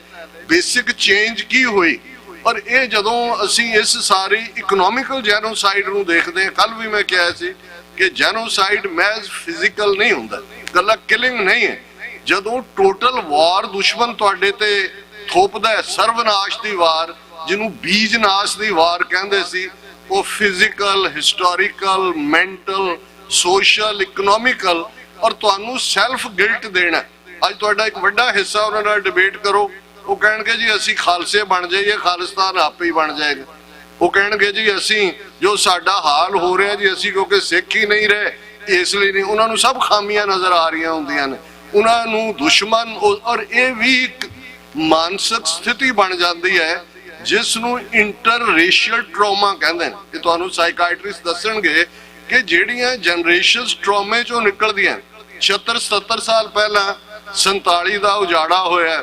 ਬੇਸਿਕ ਚੇਂਜ ਕੀ ਹੋਈ? ਔਰ ਇਹ ਜਦੋਂ ਅਸੀਂ ਇਸ ਸਾਰੀ ਇਕਨੋਮਿਕਲ ਜੈਨੋਸਾਈਡ ਨੂੰ ਦੇਖਦੇ ਹਾਂ, ਕੱਲ ਵੀ ਮੈਂ ਕਿਹਾ ਸੀ ਕਿ ਜੈਨੋਸਾਈਡ ਮੈਜ਼ ਫਿਜ਼ੀਕਲ ਨਹੀਂ ਹੁੰਦਾ, ਗੱਲਾਂ ਕਿਲਿੰਗ ਨਹੀਂ ਹੈ। ਜਦੋਂ ਟੋਟਲ ਵਾਰ ਦੁਸ਼ਮਣ ਤੁਹਾਡੇ ਤੇ ਥੋਪਦਾ ਹੈ, ਸਰਵਨਾਸ਼ ਦੀ ਵਾਰ, ਜਿਹਨੂੰ ਬੀਜ ਨਾਸ਼ ਦੀ ਵਾਰ ਕਹਿੰਦੇ ਸੀ, ਉਹ physical, historical, mental, social, economical, ਔਰ ਤੁਹਾਨੂੰ ਸੈਲਫ ਗਿਲਟ ਦੇਣਾ। ਅੱਜ ਤੁਹਾਡਾ ਇੱਕ ਵੱਡਾ ਹਿੱਸਾ ਉਹਨਾਂ ਨਾਲ ਡਿਬੇਟ ਕਰੋ, ਉਹ ਕਹਿਣਗੇ ਜੀ ਅਸੀਂ ਖਾਲਸੇ ਬਣ ਜਾਈਏ, ਖਾਲਿਸਤਾਨ ਆਪੇ ਹੀ ਬਣ ਜਾਏਗਾ। ਉਹ ਕਹਿਣਗੇ ਜੀ ਅਸੀਂ ਜੋ ਸਾਡਾ ਹਾਲ ਹੋ ਰਿਹਾ ਜੀ, ਅਸੀਂ ਕਿਉਂਕਿ ਸਿੱਖ ਹੀ ਨਹੀਂ ਰਹੇ ਇਸ ਲਈ ਨਹੀਂ। ਉਹਨਾਂ ਨੂੰ ਸਭ ਖਾਮੀਆਂ ਨਜ਼ਰ ਆ ਰਹੀਆਂ ਹੁੰਦੀਆਂ ਨੇ, ਉਹਨਾਂ ਨੂੰ ਦੁਸ਼ਮਣ। ਔਰ ਇਹ ਵੀ ਇੱਕ ਮਾਨਸਿਕ ਸਥਿਤੀ ਬਣ ਜਾਂਦੀ ਹੈ ਜਿਸ ਨੂੰ ਇੰਟਰ ਰੇਸ਼ੀਅਲ ਟਰਾਮਾ ਕਹਿੰਦੇ ਨੇ। ਇਹ ਤੁਹਾਨੂੰ ਸਾਈਕਾਇਟਰਿਸਟ ਦੱਸਣਗੇ ਕਿ ਜਿਹੜੀਆਂ ਜਨਰੇਸ਼ਨਸ ਟਰਾਮੇ ਚੋਂ ਨਿਕਲਦੀਆਂ, 76-77 ਸਾਲ ਪਹਿਲਾਂ 47 ਦਾ ਉਜਾੜਾ ਹੋਇਆ,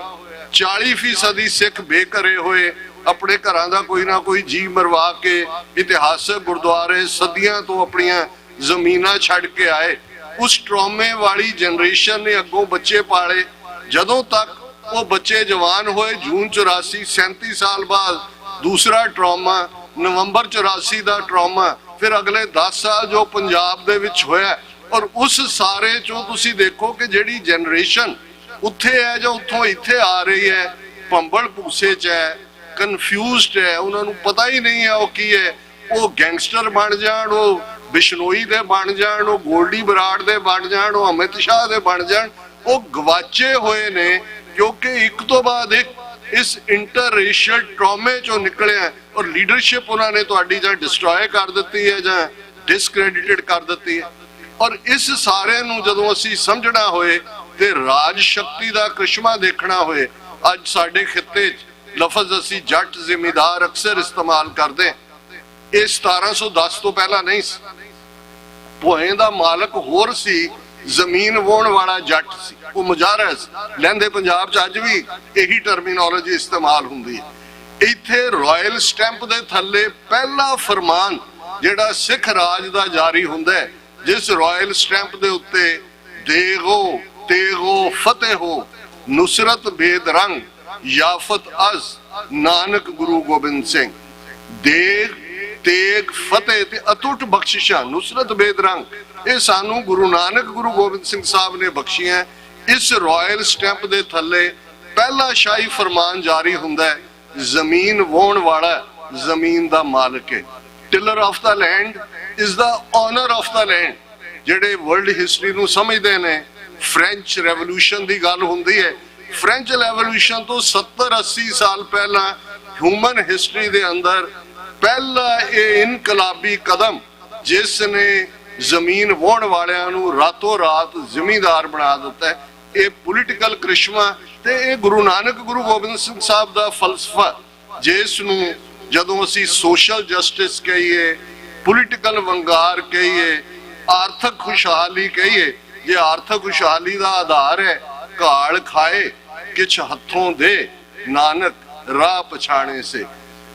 40% ਸਿੱਖ ਬੇਘਰੇ ਹੋਏ, ਆਪਣੇ ਘਰਾਂ ਦਾ ਕੋਈ ਨਾ ਕੋਈ ਜੀ ਮਰਵਾ ਕੇ ਇਤਿਹਾਸਕ ਗੁਰਦੁਆਰੇ ਸਦੀਆਂ ਤੋਂ ਆਪਣੀਆਂ ਜ਼ਮੀਨਾਂ ਛੱਡ ਕੇ ਆਏ। ਉਸ ਟਰਾਮੇ ਵਾਲੀ ਜਨਰੇਸ਼ਨ ਨੇ ਅੱਗੋਂ ਬੱਚੇ ਪਾਲੇ, ਜਦੋਂ ਤੱਕ ਉਹ ਬੱਚੇ ਜਵਾਨ ਹੋਏ। ਜੂਨ 84, 37 ਸਾਲ ਬਾਅਦ ਦੂਸਰਾ ਟਰਾਮਾ, ਨਵੰਬਰ 84 ਦਾ ਟਰਾਮਾ, ਫਿਰ ਅਗਲੇ 10 ਸਾਲ ਜੋ ਪੰਜਾਬ ਦੇ ਵਿੱਚ ਹੋਇਆ। ਔਰ ਉਸ ਸਾਰੇ ਚੋਂ ਤੁਸੀਂ ਦੇਖੋ ਕਿ ਜਿਹੜੀ ਜਨਰੇਸ਼ਨ ਉੱਥੇ ਹੈ ਜਾਂ ਉੱਥੋਂ ਇੱਥੇ ਆ ਰਹੀ ਹੈ, ਭੰਬਲ ਭੂਸੇ 'ਚ ਹੈ, ਕਨਫਿਊਜ਼ਡ ਹੈ, ਉਹਨਾਂ ਨੂੰ ਪਤਾ ਹੀ ਨਹੀਂ ਹੈ ਉਹ ਕੀ ਹੈ। ਉਹ ਗੈਂਗਸਟਰ ਬਣ ਜਾਣ, ਉਹ ਬਿਸ਼ਨੋਈ ਦੇ ਬਣ ਜਾਣ, ਉਹ ਗੋਲਡੀ ਬਰਾੜ ਦੇ ਬਣ ਜਾਣ, ਉਹ ਅਮਿਤ ਸ਼ਾਹ ਦੇ ਬਣ ਜਾਣ, ਉਹ ਗਵਾਚੇ ਹੋਏ ਨੇ। ਕਿਉਂਕਿ ਇੱਕ ਤੋਂ ਬਾਅਦ ਇੱਕ ਇਸ ਇੰਟਰ ਰੇਸ਼ੀਅਲ ਟਰਾਮੇ ਚੋਂ ਨਿਕਲਿਆ, ਔਰ ਲੀਡਰਸ਼ਿਪ ਉਹਨਾਂ ਨੇ ਤੁਹਾਡੀ ਜਾਂ ਡਿਸਟਰੋਏ ਕਰ ਦਿੱਤੀ ਹੈ ਜਾਂ ਡਿਸਕ੍ਰੈਡਿਟਡ ਕਰ ਦਿੱਤੀ ਹੈ। ਔਰ ਇਸ ਸਾਰੇ ਨੂੰ ਜਦੋਂ ਅਸੀਂ ਸਮਝਣਾ ਹੋਏ ਤੇ ਰਾਜ ਸ਼ਕਤੀ ਦਾ ਕ੍ਰਿਸ਼ਮਾ ਦੇਖਣਾ ਹੋਏ, ਅੱਜ ਸਾਡੇ ਖਿੱਤੇ 'ਚ ਲਫ਼ਜ਼ ਅਸੀਂ ਜੱਟ ਜ਼ਿਮੀਦਾਰ ਅਕਸਰ ਇਸਤੇਮਾਲ ਕਰਦੇ, ਇਹ 1710 ਤੋਂ ਪਹਿਲਾਂ ਨਹੀਂ ਸੀ। ਭੋਏ ਦਾ ਮਾਲਕ ਹੋਰ ਸੀ, ਜ਼ਮੀਨ ਵਾਹੁਣ ਵਾਲਾ ਜੱਟ ਸੀ, ਉਹ ਮੁਜਾਹਰਾ ਸੀ। ਲਹਿੰਦੇ ਪੰਜਾਬ 'ਚ ਅੱਜ ਵੀ ਇਹੀ ਟਰਮੀਨੋਲੋਜੀ ਇਸਤੇਮਾਲ ਹੁੰਦੀ ਹੈ। ਇੱਥੇ ਰਾਇਲ ਸਟੈਂਪ ਦੇ ਥੱਲੇ ਪਹਿਲਾ ਫਰਮਾਨ ਜਿਹੜਾ ਸਿੱਖ ਰਾਜ ਦਾ ਜਾਰੀ ਹੁੰਦਾ ਹੈ, ਜਿਸ ਰਾਇਲ ਸਟੈਂਪ ਦੇ ਉੱਤੇ ਦੇਗੋ ਤੇਗੋ ਫਤਿਹ ਹੋ ਨੁਸਰਤ ਬੇਦਰੰਗ ਯਾਫਤ ਅਜ਼ ਨਾਨਕ ਗੁਰੂ ਗੋਬਿੰਦ ਸਿੰਘ। ਦੇਗ ਤੇਗ ਫਤਿਹ ਤੇ ਅਟੁੱਟ ਬਖਸ਼ਿਸ਼ਾਂ, ਨੁਸਰਤ ਬੇਦਰੰਗ, ਇਹ ਸਾਨੂੰ ਗੁਰੂ ਨਾਨਕ ਗੁਰੂ ਗੋਬਿੰਦ ਸਿੰਘ ਸਾਹਿਬ ਨੇ ਬਖਸ਼ੀਆਂ। ਇਸ ਰਾਇਲ ਸਟੈਂਪ ਦੇ ਥੱਲੇ पहला शाही फरमान जारी हुंदा है, जमीन वाहण वाला जमीन दा मालिक है। Tiller of the land is the owner of the land. ਜਿਹੜੇ वर्ल्ड हिस्टरी ਨੂੰ ਸਮਝਦੇ ਨੇ, फ्रेंच रेवोल्यूशन ਦੀ ਗੱਲ ਹੁੰਦੀ है। फ्रेंच रेवोल्यूशन तो 70-80 साल पहला ह्यूमन हिस्टरी ਦੇ ਅੰਦਰ पहला ये इनकलाबी कदम जिसने ਜ਼ਮੀਨ ਵਾਹੁਣ ਵਾਲਿਆਂ ਨੂੰ ਰਾਤੋਂ ਰਾਤ ਜ਼ਿਮੀਂਦਾਰ ਬਣਾ ਦਿੱਤਾ ਹੈ, ਇਹ ਪੋਲੀਟੀਕਲ ਕ੍ਰਿਸ਼ਮਾ ਤੇ ਇਹ ਗੁਰੂ ਨਾਨਕ ਗੁਰੂ ਗੋਬਿੰਦ ਸਿੰਘ ਸਾਹਿਬ ਦਾ ਫਲਸਫਾ, ਜਿਸ ਨੂੰ ਜਦੋਂ ਅਸੀਂ ਸੋਸ਼ਲ ਜਸਟਿਸ ਕਹੀਏ, ਪੋਲੀਟੀਕਲ ਵੰਗਾਰ ਕਹੀਏ, ਆਰਥਿਕ ਖੁਸ਼ਹਾਲੀ ਕਹੀਏ, ਜੇ ਆਰਥਿਕ ਖੁਸ਼ਹਾਲੀ ਦਾ ਆਧਾਰ ਹੈ ਘਾਲ ਖਾਏ ਕਿਛ ਹੱਥੋਂ ਦੇ ਨਾਨਕ ਰਾਹ ਪਛਾਣੇ ਸੇ।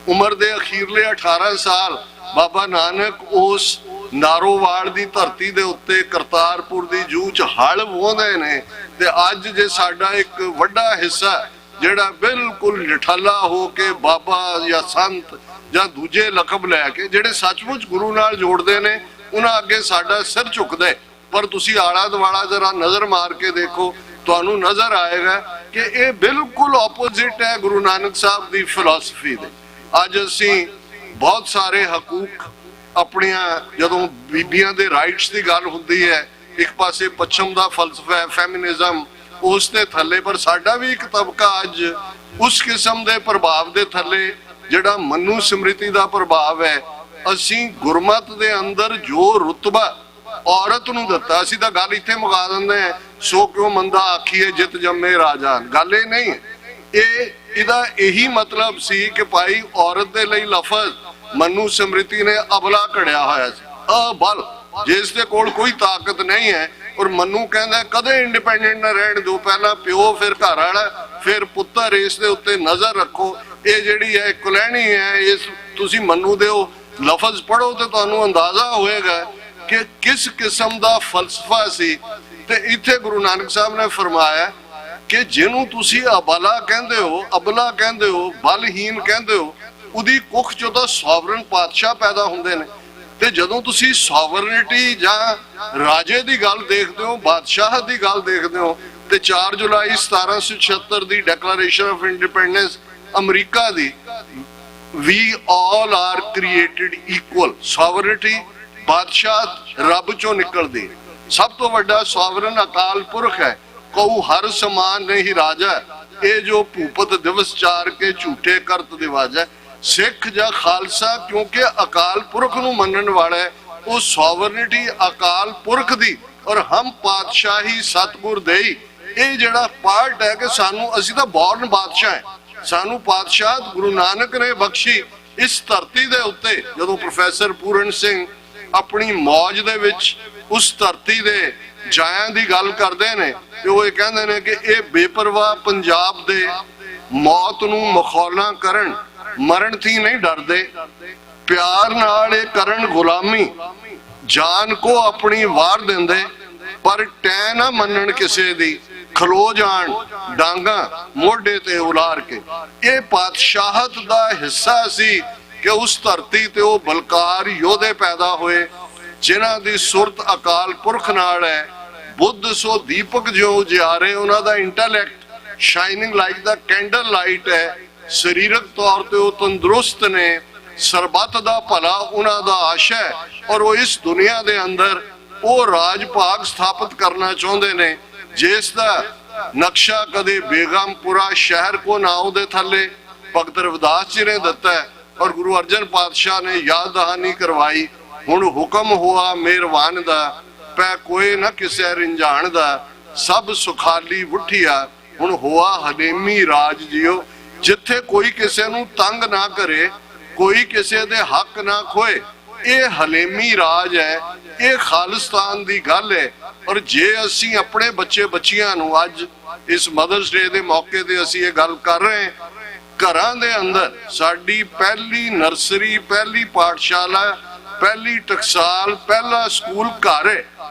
ਉਮਰ ਦੇ ਅਖੀਰਲੇ 18 ਸਾਲ ਬਾਬਾ ਨਾਨਕ ਉਸ ਨਾਰੋਵਾਲ ਦੀ ਧਰਤੀ ਦੇ ਉੱਤੇ ਕਰਤਾਰਪੁਰ ਦੀ ਜੂਹ ਚ ਹਲ ਵਾਹੁੰਦੇ ਨੇ ਤੇ ਅੱਜ ਜੇ ਸਾਡਾ ਇੱਕ ਵੱਡਾ ਹਿੱਸਾ ਜਿਹੜਾ ਬਿਲਕੁਲ ਨਿਠੱਲਾ ਹੋ ਕੇ ਬਾਬਾ ਜਾਂ ਸੰਤ ਜਾਂ ਦੂਜੇ ਲਕਬ ਲੈ ਕੇ ਜਿਹੜੇ ਸੱਚਮੁੱਚ ਗੁਰੂ ਨਾਲ ਜੋੜਦੇ ਨੇ ਉਹਨਾਂ ਅੱਗੇ ਸਾਡਾ ਸਿਰ ਝੁਕਦਾ। ਪਰ ਤੁਸੀਂ ਆਲਾ ਦੁਆਲਾ ਜ਼ਰਾ ਨਜ਼ਰ ਮਾਰ ਕੇ ਦੇਖੋ, ਤੁਹਾਨੂੰ ਨਜ਼ਰ ਆਏਗਾ ਕਿ ਇਹ ਬਿਲਕੁਲ ਆਪੋਜ਼ਿਟ ਹੈ ਗੁਰੂ ਨਾਨਕ ਸਾਹਿਬ ਦੀ ਫਿਲਾਸਫੀ ਦੇ। ਅੱਜ ਅਸੀਂ ਬਹੁਤ ਸਾਰੇ ਹਕੂਕ ਆਪਣੀਆਂ, ਜਦੋਂ ਬੀਬੀਆਂ ਦੇ ਰਾਈਟਸ ਦੀ ਗੱਲ ਹੁੰਦੀ ਹੈ, ਇੱਕ ਪਾਸੇ ਪੱਛਮ ਦਾ ਫਲਸਫਾ ਹੈ ਫੈਮਿਨਿਜ਼ਮ, ਉਸ ਦੇ ਥੱਲੇ ਪਰ ਸਾਡਾ ਵੀ ਇੱਕ ਤਬਕਾ ਅੱਜ ਉਸ ਕਿਸਮ ਦੇ ਪ੍ਰਭਾਵ ਦੇ ਥੱਲੇ ਜਿਹੜਾ ਮਨੂ ਸਮ੍ਰਿਤੀ ਦਾ ਪ੍ਰਭਾਵ ਹੈ। ਅਸੀਂ ਗੁਰਮਤ ਦੇ ਅੰਦਰ ਜੋ ਰੁਤਬਾ ਔਰਤ ਨੂੰ ਦਿੱਤਾ, ਅਸੀਂ ਤਾਂ ਗੱਲ ਇੱਥੇ ਮੁਕਾ ਦਿੰਦੇ ਹਾਂ, ਸੋ ਕਿਉਂ ਮੰਦਾ ਆਖੀਏ ਜਿਤ ਜੰਮੇ ਰਾਜਾਨ। ਗੱਲ ਇਹ ਨਹੀਂ ਹੈ, ਇਹਦਾ ਇਹੀ ਮਤਲਬ ਸੀ ਕਿ ਭਾਈ ਔਰਤ ਦੇ ਲਈ ਲਫ਼ਜ਼ ਮਨੂ ਸਮ੍ਰਿਤੀ ਨੇ ਅਬਲਾ ਘੜਿਆ ਹੋਇਆ ਸੀ, ਅਬਲ, ਜਿਸ ਦੇ ਕੋਲ ਕੋਈ ਤਾਕਤ ਨਹੀਂ ਹੈ। ਔਰ ਮਨੂ ਕਹਿੰਦਾ ਕਦੇ ਇੰਡੀਪੈਂਡੈਂਟ ਨਾ ਰਹਿਣ ਦਿਓ, ਪਹਿਲਾਂ ਪਿਓ ਫਿਰ ਘਰ ਵਾਲਾ ਫਿਰ ਪੁੱਤਰ, ਇਸ ਦੇ ਉੱਤੇ ਨਜ਼ਰ ਰੱਖੋ। ਇਹ ਜਿਹੜੀ ਹੈ ਕੁਲੈਣੀ ਹੈ, ਇਸ ਤੁਸੀਂ ਮਨੂ ਦੇ ਉਹ ਲਫ਼ਜ਼ ਪੜ੍ਹੋ ਤੇ ਤੁਹਾਨੂੰ ਅੰਦਾਜ਼ਾ ਹੋਏਗਾ ਕਿ ਕਿਸ ਕਿਸਮ ਦਾ ਫਲਸਫਾ ਸੀ। ਤੇ ਇੱਥੇ ਗੁਰੂ ਨਾਨਕ ਸਾਹਿਬ ਨੇ ਫਰਮਾਇਆ ਕਿ ਜਿਹਨੂੰ ਤੁਸੀਂ ਅਬਲਾ ਕਹਿੰਦੇ ਹੋ, ਅਬਲਾ ਕਹਿੰਦੇ ਹੋ, ਬਲਹੀਨ ਕਹਿੰਦੇ ਹੋ, ਉਹਦੀ ਕੁੱਖ ਚੋਂ ਤਾਂ ਸੋਵਰਨ ਪਾਤਸ਼ਾਹ ਪੈਦਾ ਹੁੰਦੇ ਨੇ। ਤੇ ਜਦੋਂ ਤੁਸੀਂ ਸੋਵਰਨਿਟੀ ਜਾਂ ਰਾਜੇ ਦੀ ਗੱਲ ਦੇਖਦੇ ਹੋ, ਬਾਦਸ਼ਾਹ ਦੀ ਗੱਲ ਦੇਖਦੇ ਹੋ, ਤੇ 4 ਜੁਲਾਈ 1776 ਦੀ declaration of independence America the, we all are created equal, sovereignty ਬਾਦਸ਼ਾਹ ਰੱਬ ਚੋਂ ਨਿਕਲਦੀ। ਸਭ ਤੋਂ ਵੱਡਾ ਸੋਵਰਨ ਅਕਾਲ ਪੁਰਖ ਹੈ, ਕਉ ਹਰ ਸਮਾਨ ਨਹੀਂ ਰਾਜਾ, ਇਹ ਜੋ ਭੂਪਤ ਦਿਵਸ ਚਾਰ ਕੇ ਝੂਠੇ ਕਰਤ ਦਿਵਾਜਾ। ਸਿੱਖ ਜਾਂ ਖਾਲਸਾ ਕਿਉਂਕਿ ਅਕਾਲ ਪੁਰਖ ਨੂੰ ਮੰਨਣ ਵਾਲਾ ਹੈ, ਉਹ ਸੋਵਰਨਿਟੀ ਅਕਾਲ ਪੁਰਖ ਦੀ ਔਰ ਹਮ ਪਾਤਸ਼ਾਹੀ ਸਤਿਗੁਰ ਦੇਈ, ਇਹ ਜਿਹੜਾ ਪਾਰਟ ਹੈ ਕਿ ਸਾਨੂੰ, ਅਸੀਂ ਤਾਂ ਬੌਰਨ ਬਾਦਸ਼ਾਹ ਹੈ, ਸਾਨੂੰ ਪਾਤਸ਼ਾਹ ਗੁਰੂ ਨਾਨਕ ਨੇ ਬਖਸ਼ੀ ਇਸ ਧਰਤੀ ਦੇ ਉੱਤੇ। ਜਦੋਂ ਪ੍ਰੋਫੈਸਰ ਪੂਰਨ ਸਿੰਘ ਆਪਣੀ ਮੌਜ ਦੇ ਵਿੱਚ ਉਸ ਧਰਤੀ ਦੇ ਜਾਇਆਂ ਦੀ ਗੱਲ ਕਰਦੇ ਨੇ ਤੇ ਉਹ ਇਹ ਕਹਿੰਦੇ ਨੇ ਕਿ ਇਹ ਬੇਪਰਵਾਹ ਪੰਜਾਬ ਦੇ ਮੌਤ ਨੂੰ ਮਖੌਲਾਂ ਕਰਨ, ਮਰਨ ਥੀ ਨਹੀਂ ਡਰਦੇ, ਪਿਆਰ ਨਾਲ ਇਹ ਕਰਨ ਗੁਲਾਮੀ, ਜਾਨ ਕੋ ਆਪਣੀ ਵਾਰ ਦਿੰਦੇ, ਪਰ ਟੈ ਨਾ ਮੰਨਣ ਕਿਸੇ ਦੀ, ਖਲੋ ਜਾਣ ਡਾਂਗਾ ਮੋਢੇ ਤੇ ਉਲਾਰ ਕੇ। ਇਹ ਪਾਤਸ਼ਾਹਤ ਦਾ ਹਿੱਸਾ ਸੀ ਕਿ ਉਸ ਧਰਤੀ ਤੇ ਉਹ ਬਲਕਾਰ ਯੋਧੇ ਪੈਦਾ ਹੋਏ ਜਿਨ੍ਹਾਂ ਦੀ ਸੁਰਤ ਅਕਾਲ ਪੁਰਖ ਨਾਲ ਹੈ। ਬੁੱਧ ਸੋ ਦੀਪਕ ਜੋ ਉਜਿਆਰੇ, ਉਹਨਾਂ ਦਾ ਇੰਟੈਲੈਕਟ ਸ਼ਾਈਨਿੰਗ ਲਾਈਕ ਦਾ ਕੈਂਡਲ ਲਾਈਟ ਹੈ। ਸਰੀਰਕ ਤੌਰ ਤੇ ਉਹ ਤੰਦਰੁਸਤ ਨੇ, ਸਰਬੱਤ ਦਾ ਭਲਾ ਉਹਨਾਂ ਦਾ ਆਸ਼ਾ ਹੈ ਔਰ ਉਹ ਇਸ ਦੁਨੀਆ ਦੇ ਅੰਦਰ ਉਹ ਰਾਜ ਭਾਗ ਸਥਾਪਿਤ ਕਰਨਾ ਚਾਹੁੰਦੇ ਨੇ ਜਿਸ ਦਾ ਨਕਸ਼ਾ ਕਦੇ ਬੇਗਮਪੁਰਾ ਸ਼ਹਿਰ ਕੋ ਨਾਉ ਦੇ ਥੱਲੇ ਭਗਤ ਰਵਿਦਾਸ ਜੀ ਨੇ ਦਿੱਤਾ ਹੈ ਔਰ ਗੁਰੂ ਅਰਜਨ ਪਾਤਸ਼ਾਹ ਨੇ ਯਾਦ ਦਹਾਨੀ ਕਰਵਾਈ। ਹੁਣ ਹੁਕਮ ਹੋਆ ਮਿਹਰਬਾਨ ਦਾ, ਪੈ ਕੋਈ ਨਾ ਕਿਸੇ ਰਿੰਝਾਣ ਦਾ, ਸਭ ਸੁਖਾਲੀ ਉਠਿਆ ਹੁਣ ਹੋਆ ਹਲੇਮੀ ਰਾਜ ਜਿਓ। ਜਿੱਥੇ ਕੋਈ ਕਿਸੇ ਨੂੰ ਤੰਗ ਨਾ ਕਰੇ, ਕੋਈ ਕਿਸੇ ਦੇ ਹੱਕ ਨਾ ਖੋਏ, ਇਹ ਹਲੇਮੀ ਰਾਜ ਹੈ, ਇਹ ਖਾਲਿਸਤਾਨ ਦੀ ਗੱਲ ਹੈ। ਔਰ ਜੇ ਅਸੀਂ ਆਪਣੇ ਬੱਚੇ ਬੱਚੀਆਂ ਨੂੰ ਅੱਜ ਇਸ ਮਦਰਸ ਡੇ ਦੇ ਮੌਕੇ ਤੇ ਅਸੀਂ ਇਹ ਗੱਲ ਕਰ ਰਹੇ ਹਾਂ, ਘਰਾਂ ਦੇ ਅੰਦਰ ਸਾਡੀ ਪਹਿਲੀ ਨਰਸਰੀ, ਪਹਿਲੀ ਪਾਠਸ਼ਾਲਾ, ਪਹਿਲੀ ਟਕਸਾਲ, ਪਹਿਲਾ ਸਕੂਲ ਘਰ ਹੈ।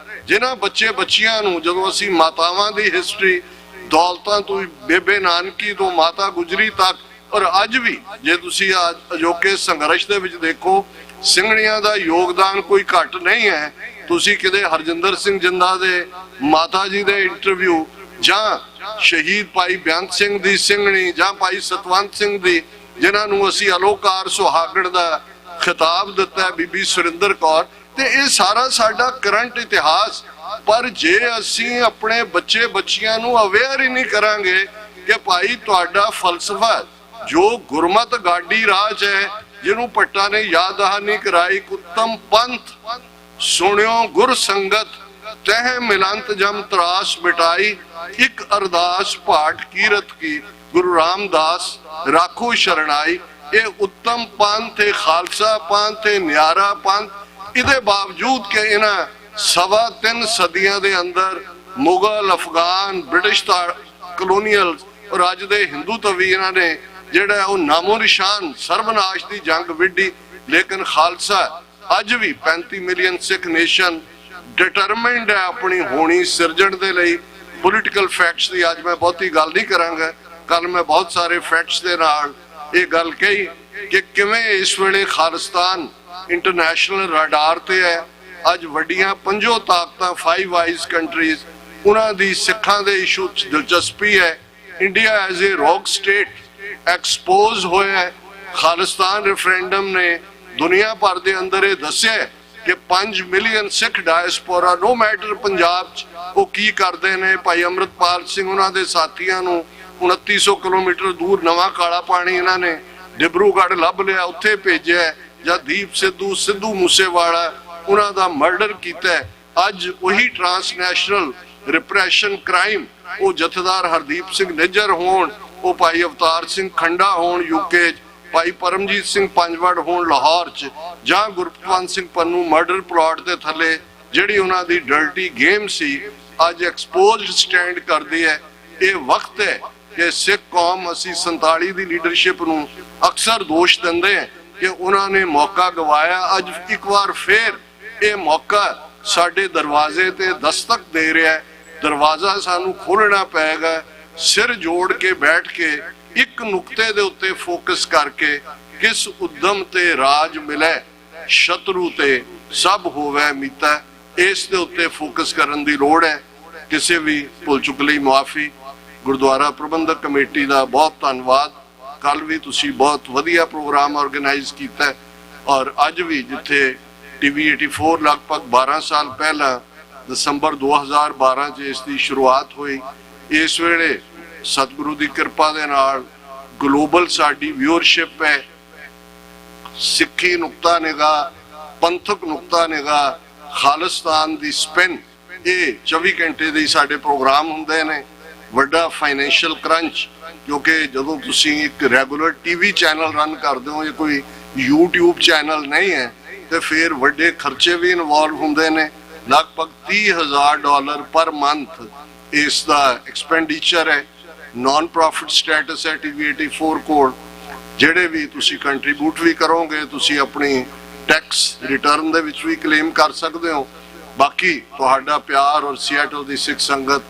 ਜਿਨ੍ਹਾਂ ਬੱਚੇ ਬੱਚੀਆਂ ਨੂੰ ਜਦੋਂ ਅਸੀਂ ਮਾਤਾਵਾਂ ਦੀ ਹਿਸਟਰੀ, ਦੌਲਤਾਂ ਤੋਂ ਬੇਬੇ ਨਾਨਕੀ ਤੋਂ ਮਾਤਾ ਗੁਜਰੀ ਤੱਕ, ਔਰ ਅੱਜ ਵੀ ਜੇ ਤੁਸੀਂ ਅਜੋਕੇ ਸੰਘਰਸ਼ ਦੇ ਵਿੱਚ ਦੇਖੋ, ਸਿੰਘਣੀਆਂ ਦਾ ਯੋਗਦਾਨ ਕੋਈ ਘੱਟ ਨਹੀਂ ਹੈ। ਤੁਸੀਂ ਕਿਤੇ ਹਰਜਿੰਦਰ ਸਿੰਘ ਜਿੰਦਾ ਦੇ ਮਾਤਾ ਜੀ ਦੇ ਇੰਟਰਵਿਊ ਜਾਂ ਸ਼ਹੀਦ ਭਾਈ ਬੇਅੰਤ ਸਿੰਘ ਦੀ ਸਿੰਘਣੀ ਜਾਂ ਭਾਈ ਸਤਵੰਤ ਸਿੰਘ ਦੀ, ਜਿਨ੍ਹਾਂ ਨੂੰ ਅਸੀਂ ਅਲੋਕਾਰ ਸੁਹਾਗਣ ਦਾ ਖਿਤਾਬ ਦਿੱਤਾ, ਬੀਬੀ ਸੁਰਿੰਦਰ ਕੌਰ, ਤੇ ਇਹ ਸਾਰਾ ਸਾਡਾ ਕਰੰਟ ਇਤਿਹਾਸ। ਪਰ ਜੇ ਅਸੀਂ ਆਪਣੇ ਬੱਚੇ ਬੱਚੀਆਂ ਨੂੰ ਅਵੇਅਰ ਹੀ ਨਹੀਂ ਕਰਾਂਗੇ ਕਿ ਭਾਈ ਤੁਹਾਡਾ ਫਲਸਫਾ ਜੋ ਗੁਰਮਤ ਗਾਡੀ ਰਾਜ ਹੈ, ਜਿਹਨੂੰ ਭੱਟਾਂ ਨੇ ਯਾਦ ਦਹਾਨੀ ਕਰਾਈ, ਉੱਤਮ ਪੰਥ ਸੁਣਿਓ ਗੁਰ ਸੰਗਤ ਤਹਿ ਮਿਲੰਤ ਜਮ ਤਰਾਸ ਮਿਟਾਈ, ਇੱਕ ਅਰਦਾਸ ਪਾਠ ਕੀਰਤ ਕੀ ਗੁਰੂ ਰਾਮਦਾਸ ਰਾਖੋ ਸ਼ਰਣਾਈ। ਇਹ ਉੱਤਮ ਪੰਥ ਹੈ, ਖਾਲਸਾ ਪੰਥ ਹੈ, ਨਿਆਰਾ ਪੰਥ। ਇਹਦੇ ਬਾਵਜੂਦ ਕਿ ਇਹਨਾਂ 3.25 ਸਦੀਆਂ ਦੇ ਅੰਦਰ ਮੁਗਲ, ਅਫਗਾਨ, ਬ੍ਰਿਟਿਸ਼ ਕਲੋਨੀਅਲ ਔਰ ਅੱਜ ਦੇ ਹਿੰਦੂ ਤਵੀ ਇਹਨਾਂ ਨੇ ਜਿਹੜਾ ਉਹ ਨਾਮੋ ਨਿਸ਼ਾਨ ਸਰਵਨਾਸ਼ ਦੀ ਜੰਗ ਵਿੱਢੀ, ਲੇਕਿਨ ਖਾਲਸਾ ਅੱਜ ਵੀ 35 ਮਿਲੀਅਨ ਸਿੱਖ ਨੇਸ਼ਨ ਡਿਟਰਮਿਨਡ ਹੈ ਆਪਣੀ ਹੋਣੀ ਸਿਰਜਣ ਦੇ ਲਈ। ਪੋਲੀਟੀਕਲ ਫੈਕਟਸ ਦੀ ਅੱਜ ਮੈਂ ਬਹੁਤੀ ਗੱਲ ਨਹੀਂ ਕਰਾਂਗਾ, ਕੱਲ ਮੈਂ ਬਹੁਤ ਸਾਰੇ ਫੈਕਟਸ ਦੇ ਨਾਲ ਇਹ ਗੱਲ ਕਹੀ ਕਿ ਕਿਵੇਂ ਇਸ ਵੇਲੇ ਖਾਲਿਸਤਾਨ ਇੰਟਰਨੈਸ਼ਨਲ ਰਡਾਰ ਤੇ ਹੈ। ਅੱਜ ਵੱਡੀਆਂ 5 ਤਾਕਤਾਂ 5 ਵਾਈਜ਼ ਕੰਟਰੀਜ਼, ਉਹਨਾਂ ਦੀ ਸਿੱਖਾਂ ਦੇ ਇਸ਼ੂ 'ਚ ਦਿਲਚਸਪੀ ਹੈ। India as a rock state expose ਹੋਇਆ ਹੈ। ਖਾਲਿਸਤਾਨ ਰੈਫਰੈਂਡਮ ਨੇ ਦੁਨੀਆ ਭਰ ਦੇ ਅੰਦਰ ਇਹ ਦੱਸਿਆ ਕਿ 5 ਮਿਲੀਅਨ ਸਿੱਖ ਡਾਇਸਪੋਰਾ, ਨੋ ਮੈਟਰ ਪੰਜਾਬ 'ਚ ਉਹ ਕੀ ਕਰਦੇ ਨੇ। ਭਾਈ ਅੰਮ੍ਰਿਤਪਾਲ ਸਿੰਘ ਉਹਨਾਂ ਦੇ ਸਾਥੀਆਂ ਨੂੰ 2900 ਕਿਲੋਮੀਟਰ ਦੂਰ ਨਵਾਂ ਕਾਲਾ ਪਾਣੀ ਇਹਨਾਂ ਨੇ ਡਿਬਰੂਗੜ੍ਹ ਲੱਭ ਲਿਆ, ਉੱਥੇ ਭੇਜਿਆ। ਜਾਂ ਦੀਪ ਸਿੱਧੂ, ਸਿੱਧੂ ਮੂਸੇਵਾਲਾ, ਉਹਨਾਂ ਦਾ ਮਰਡਰ ਕੀਤਾ। ਅੱਜ ਉਹੀ ਟ੍ਰਾਂਸਨੈਸ਼ਨਲ ਰਿਪਰੈਸ਼ਨ ਕ੍ਰਾਈਮ, ਉਹ ਜਥੇਦਾਰ ਹਰਦੀਪ ਸਿੰਘ ਨਿੱਜਰ ਹੋਣ, ਉਹ ਭਾਈ ਅਵਤਾਰ ਸਿੰਘ ਖੰਡਾ ਹੋਣ ਯੂਕੇ 'ਚ, ਭਾਈ ਪਰਮਜੀਤ ਸਿੰਘ ਪੰਜਵੜ ਹੋਣ ਲਾਹੌਰ 'ਚ, ਜਾਂ ਗੁਰਪਤਵੰਤ ਸਿੰਘ ਪੰਨੂ ਮਰਡਰ ਪਲਾਟ ਦੇ ਥੱਲੇ ਜਿਹੜੀ ਉਹਨਾਂ ਦੀ ਡਰਟੀ ਗੇਮ ਸੀ, ਅੱਜ ਐਕਸਪੋਜ਼ਡ ਸਟੈਂਡ ਕਰਦੀ ਹੈ। ਇਹ ਵਕਤ ਹੈ ਕਿ ਸਿੱਖ ਕੌਮ, ਅਸੀਂ 47 ਦੀ ਲੀਡਰਸ਼ਿਪ ਨੂੰ ਅਕਸਰ ਦੋਸ਼ ਦਿੰਦੇ ਹਾਂ ਕਿ ਉਹਨਾਂ ਨੇ ਮੌਕਾ ਗਵਾਇਆ। ਅੱਜ ਇੱਕ ਵਾਰ ਫੇਰ ਇਹ ਮੌਕਾ ਸਾਡੇ ਦਰਵਾਜ਼ੇ ਤੇ ਦਸਤਕ ਦੇ ਰਿਹਾ ਹੈ। ਦਰਵਾਜ਼ਾ ਸਾਨੂੰ ਖੋਲਣਾ ਪਏਗਾ, ਸਿਰ ਜੋੜ ਕੇ ਬੈਠ ਕੇ ਇੱਕ ਨੁਕਤੇ ਦੇ ਉੱਤੇ ਫੋਕਸ ਕਰਕੇ, ਕਿਸ ਉਦਮ ਤੇ ਰਾਜ ਮਿਲੇ ਸ਼ਤਰੂ ਤੇ ਸਭ ਹੋਵੇ ਮੀਤਾ, ਇਸ ਦੇ ਉੱਤੇ ਫੋਕਸ ਕਰਨ ਦੀ ਲੋੜ ਹੈ। ਕਿਸੇ ਵੀ ਭੁੱਲ ਚੁੱਕ ਲਈ ਮੁਆਫੀ। ਗੁਰਦੁਆਰਾ ਪ੍ਰਬੰਧਕ ਕਮੇਟੀ ਦਾ ਬਹੁਤ ਧੰਨਵਾਦ। ਕੱਲ ਵੀ ਤੁਸੀਂ ਬਹੁਤ ਵਧੀਆ ਪ੍ਰੋਗਰਾਮ ਆਰਗੇਨਾਈਜ਼ ਕੀਤਾ, ਔਰ ਅੱਜ ਵੀ ਜਿੱਥੇ ਟੀਵੀ 84 ਲਗਭਗ 12 ਸਾਲ ਪਹਿਲਾਂ ਦਸੰਬਰ 2012 'ਚ ਇਸ ਦੀ ਸ਼ੁਰੂਆਤ ਹੋਈ, ਇਸ ਵੇਲੇ ਸਤਿਗੁਰੂ ਦੀ ਕਿਰਪਾ ਦੇ ਨਾਲ ਗਲੋਬਲ ਸਾਡੀ ਵਿਊਅਰਸ਼ਿਪ ਹੈ। ਸਿੱਖੀ ਨੁਕਤਾ ਨਿਗਾਹ, ਪੰਥਕ ਨੁਕਤਾ ਨਿਗਾਹ, ਖਾਲਿਸਤਾਨ ਦੀ ਸਪਿਨ, ਇਹ 24 ਘੰਟੇ ਦੇ ਸਾਡੇ ਪ੍ਰੋਗਰਾਮ ਹੁੰਦੇ ਨੇ। ਵੱਡਾ ਫਾਈਨੈਂਸ਼ੀਅਲ ਕਰੰਚ, ਕਿਉਂਕਿ ਜਦੋਂ ਤੁਸੀਂ ਇੱਕ ਰੈਗੂਲਰ ਟੀਵੀ ਚੈਨਲ ਰਨ ਕਰਦੇ ਹੋ, ਇਹ ਕੋਈ YouTube ਚੈਨਲ ਨਹੀਂ ਹੈ, ਤੇ ਫਿਰ ਵੱਡੇ ਖਰਚੇ ਵੀ ਇਨਵੋਲਵ ਹੁੰਦੇ ਨੇ। ਲਗਭਗ $30,000 ਪਰ ਮੰਥ ਇਸ ਦਾ ਐਕਸਪੈਂਡੀਚਰ ਹੈ। ਨਾਨ ਪ੍ਰੋਫਿਟ ਸਟੇਟਸ ਹੈ ਟੀਵੀ 84 ਕੋਲ। ਜਿਹੜੇ ਵੀ ਤੁਸੀਂ ਕੰਟਰੀਬਿਊਟ ਵੀ ਕਰੋਗੇ, ਤੁਸੀਂ ਆਪਣੀ ਟੈਕਸ ਰਿਟਰਨ ਦੇ ਵਿੱਚ ਵੀ ਕਲੇਮ ਕਰ ਸਕਦੇ ਹੋ। ਬਾਕੀ ਤੁਹਾਡਾ ਪਿਆਰ ਔਰ ਸਿਐਟਲ ਦੀ ਸਿੱਖ ਸੰਗਤ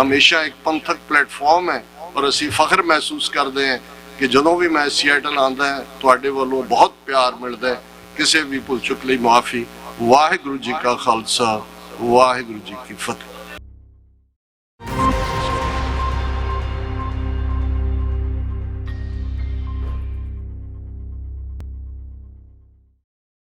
ਹਮੇਸ਼ਾ ਇੱਕ ਪੰਥਕ ਪਲੇਟਫਾਰਮ ਹੈ, ਔਰ ਅਸੀਂ ਫਖਰ ਮਹਿਸੂਸ ਕਰਦੇ ਹਾਂ ਕਿ ਜਦੋਂ ਵੀ ਮੈਂ ਸਿਐਟਲ ਆਉਂਦਾ ਹਾਂ ਤੁਹਾਡੇ ਵੱਲੋਂ ਬਹੁਤ ਪਿਆਰ ਮਿਲਦਾ ਹੈ। ਕਿਸੇ ਵੀ ਭੁੱਲ ਚੁੱਕ ਲਈ ਮੁਆਫੀ। ਵਾਹਿਗੁਰੂ ਜੀ ਕਾ ਖਾਲਸਾ, ਵਾਹਿਗੁਰੂ ਜੀ ਕੀ ਫਤਿਹ।